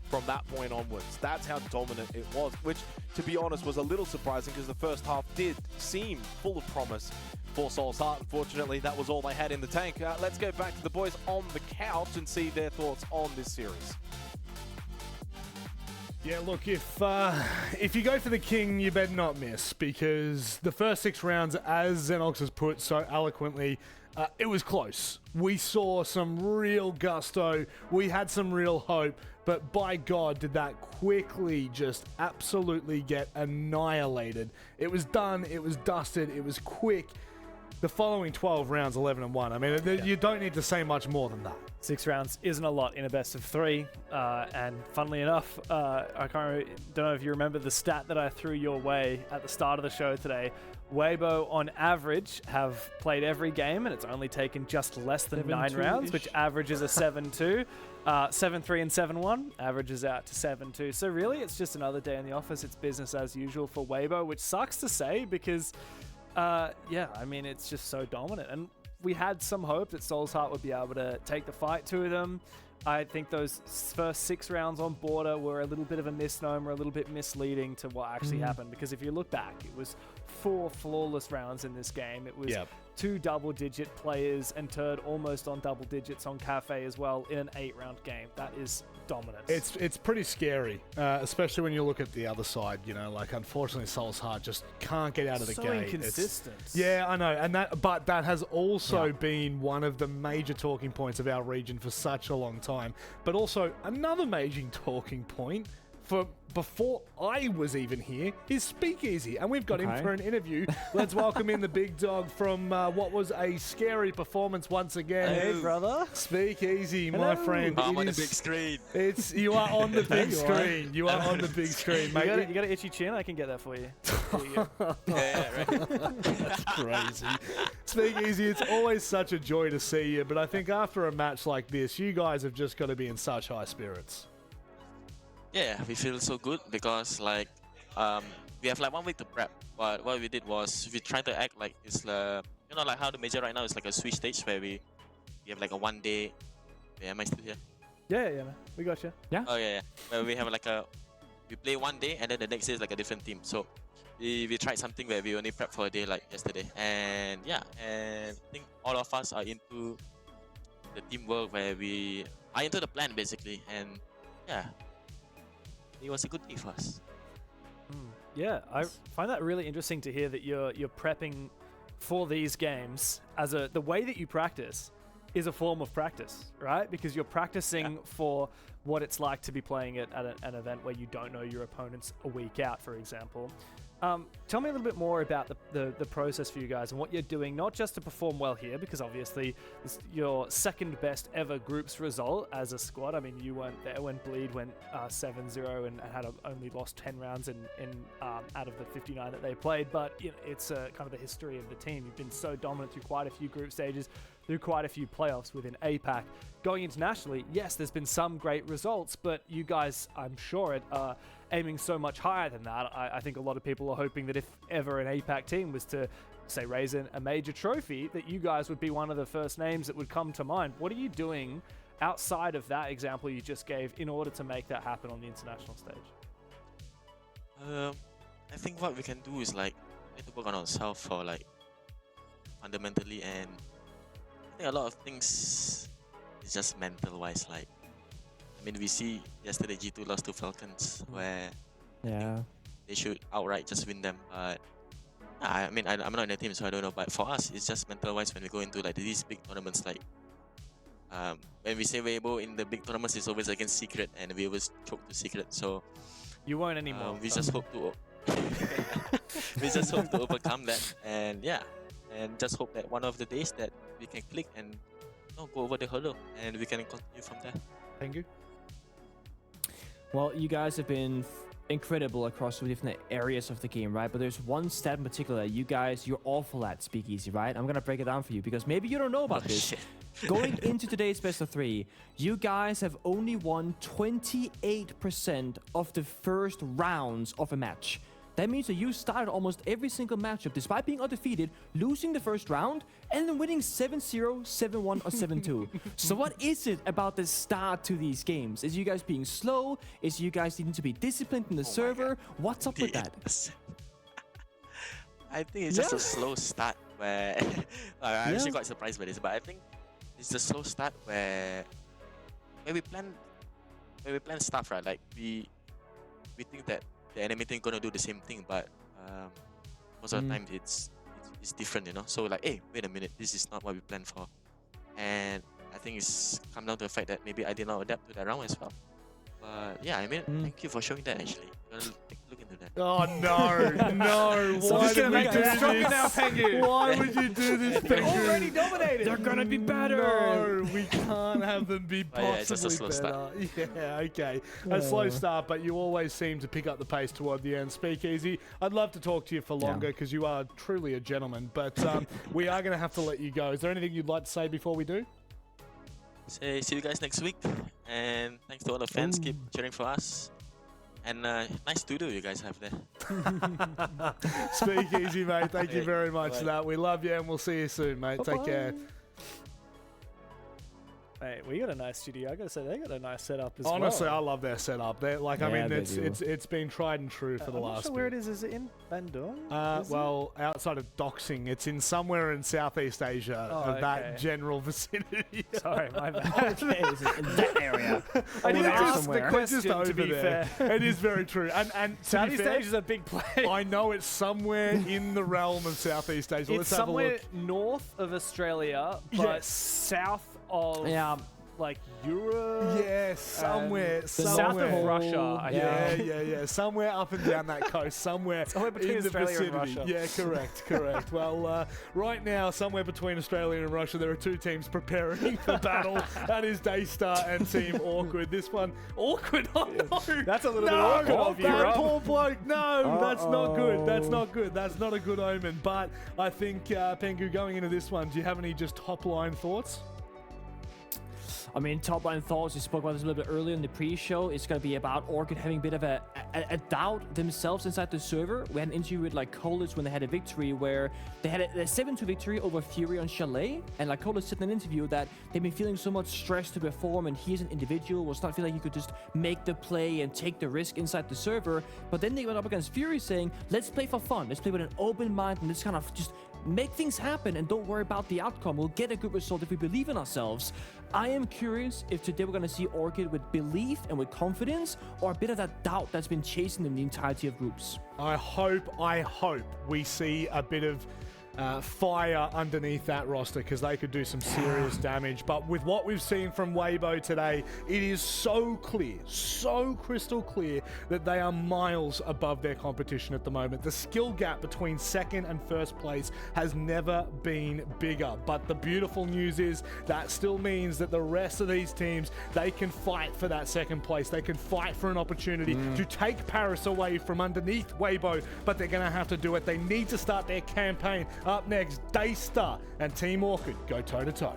from that point onwards. That's how dominant it was, which, to be honest, was a little surprising because the first half did seem full of promise for Soul's Heart. Unfortunately, that was all they had in the tank. Let's go back to the boys on the couch and see their thoughts on this series. Yeah, look, if you go for the king, you better not miss, because the first 6 rounds, as Xenox has put so eloquently, it was close. We saw some real gusto. We had some real hope. But by God, did that quickly just absolutely get annihilated. It was done. It was dusted. It was quick. The following 12 rounds, 11-1. I mean, you don't need to say much more than that. 6 rounds isn't a lot in a best of 3. And funnily enough, don't know if you remember the stat that I threw your way at the start of the show today. Weibo, on average, have played every game, and it's only taken just less than 9 rounds, which averages a 7-2. 7-3 and 7-1 averages out to 7-2. So really, it's just another day in the office. It's business as usual for Weibo, which sucks to say because, yeah, I mean, it's just so dominant. And we had some hope that Soul's Heart would be able to take the fight to them. I think those first 6 rounds on border were a little bit of a misnomer, a little bit misleading to what actually happened. Because if you look back, it was 4 flawless rounds in this game. It was 2 double-digit players and Turd almost on double digits on Cafe as well in an 8-round game. That is dominance. It's pretty scary, especially when you look at the other side. You know, like unfortunately, Soul's Heart just can't get out of the so gate. Inconsistent. Yeah, I know, and but that has also been one of the major talking points of our region for such a long time. But also another major talking point for before I was even here is Speakeasy, and we've got him for an interview. Let's welcome in the big dog from what was a scary performance once again. Hey, brother. Speakeasy, my friend. I'm on the big screen. You are on the big screen. You are on the big screen, mate. You got an itchy chin? I can get that for you. Yeah, right. That's crazy. Speakeasy, it's always such a joy to see you, but I think after a match like this, you guys have just got to be in such high spirits. Yeah, we feel so good because like we have like 1 week to prep. But what we did was we tried to act like it's you know, like how the major right now is like a switch stage where we have like a 1 day. Yeah, am I still here? Yeah, man. We got you. Yeah. Oh yeah. Where we have like we play 1 day and then the next day is like a different team. So we tried something where we only prep for a day like yesterday. And yeah, and I think all of us are into the teamwork where I into the plan basically, and yeah, it was a good day for us. Yeah, I find that really interesting to hear that you're prepping for these games as the way that you practice is a form of practice, right? Because you're practicing for what it's like to be playing it at an event where you don't know your opponents a week out, for example. Tell me a little bit more about the process for you guys and what you're doing, not just to perform well here, because obviously this is your second best ever groups result as a squad. I mean, you weren't there when Bleed went 7-0 and had only lost 10 rounds in out of the 59 that they played, but you know, it's kind of the history of the team. You've been so dominant through quite a few group stages, through quite a few playoffs within APAC. Going internationally, yes, there's been some great results, but you guys, I'm sure, are aiming so much higher than that. I think a lot of people are hoping that if ever an APAC team was to, say, raise a major trophy, that you guys would be one of the first names that would come to mind. What are you doing outside of that example you just gave in order to make that happen on the international stage? I think what we can do is like we need to work on ourselves for like fundamentally, and I think a lot of things is just mental wise. Like, I mean, we see yesterday G2 lost to Falcons, where they should outright just win them. But I mean, I'm not in the team, so I don't know. But for us, it's just mental wise when we go into like these big tournaments. Like, when we say Weibo in the big tournaments, it's always against Secret, and we always choke to Secret. So you won't anymore. We just hope to overcome that, and yeah, and just hope that one of the days that we can click and go over the hurdle, and we can continue from there. Thank you. Well, you guys have been incredible across the different areas of the game, right? But there's one stat in particular you're awful at, Speakeasy, right? I'm gonna break it down for you because maybe you don't know about this. Shit. Going into today's best of 3, you guys have only won 28% of the first rounds of a match. That means that you started almost every single matchup despite being undefeated, losing the first round, and then winning 7-0, 7-1, or 7-2. So what is it about the start to these games? Is you guys being slow? Is you guys needing to be disciplined in the server? What's up with that? I think it's just a slow start where I'm actually quite surprised by this, but I think it's a slow start where we plan stuff, right? Like we think that the enemy team gonna do the same thing, but most of the time it's different, you know. So like, hey, wait a minute, this is not what we planned for, and I think it's come down to the fact that maybe I did not adapt to that round as well. But yeah, I mean, thank you for showing that. Actually, I'll look into that. Oh no, no! Why did we do this? Why would you do this? They're already dominated. They're gonna be better. No, we can't have them be possibly better. Yeah, okay. A slow start, but you always seem to pick up the pace toward the end. Speakeasy, I'd love to talk to you for longer because you are truly a gentleman, but we are going to have to let you go. Is there anything you'd like to say before we do? See you guys next week, and thanks to all the fans. Keep cheering for us, and nice studio you guys have there. Speakeasy, mate. Thank you very much for that. We love you, and we'll see you soon, mate. Take care. Hey, we got a nice studio. I gotta say, they got a nice setup as well. Honestly, I love their setup. They're like, I mean, it's been tried and true for the last. I'm not sure where it is. Is it in Bandung? Well, outside of doxing, it's in somewhere in Southeast Asia, that general vicinity. Sorry, my bad. Okay, is it in that area? I didn't ask the It's question, just over to be there. fair. It is very true. And Southeast Asia is a big place. I know it's somewhere in the realm of Southeast Asia. It's Let's have a look. somewhere north of Australia, but south of like Europe. Yeah, somewhere. South of Russia. I think. Yeah. Somewhere up and down that coast. Somewhere between in the Australia and vicinity. Russia. Yeah, correct. Well, right now, somewhere between Australia and Russia, there are two teams preparing for battle. That is Daystar and Team Awkward. This one, Awkward. Oh no, that's a little bit awkward of you, that poor bloke. No, that's not good. That's not good. That's not a good omen. But I think Pengu, going into this one, do you have any just top line thoughts? I mean, top line thoughts, we spoke about this a little bit earlier in the pre-show. It's going to be about Orchid having a bit of a doubt themselves inside the server. We had an interview with like Colas when they had a victory where they had a 7-2 victory over Fury on Chalet. And like Colas said in an interview that they've been feeling so much stress to perform, and he as an individual was not feeling like he could just make the play and take the risk inside the server. But then they went up against Fury saying, let's play for fun. Let's play with an open mind and let's kind of just make things happen and don't worry about the outcome. We'll get a good result if we believe in ourselves. I am curious if today we're going to see Orchid with belief and with confidence, or a bit of that doubt that's been chasing them the entirety of groups. I hope we see a bit of fire underneath that roster, because they could do some serious damage. But with what we've seen from Weibo today, it is so clear, so crystal clear that they are miles above their competition at the moment. The skill gap between second and first place has never been bigger. But the beautiful news is that still means that the rest of these teams, they can fight for that second place. They can fight for an opportunity to take Paris away from underneath Weibo, but they're going to have to do it. They need to start their campaign. Up next, Daystar and Team Orchid go toe-to-toe.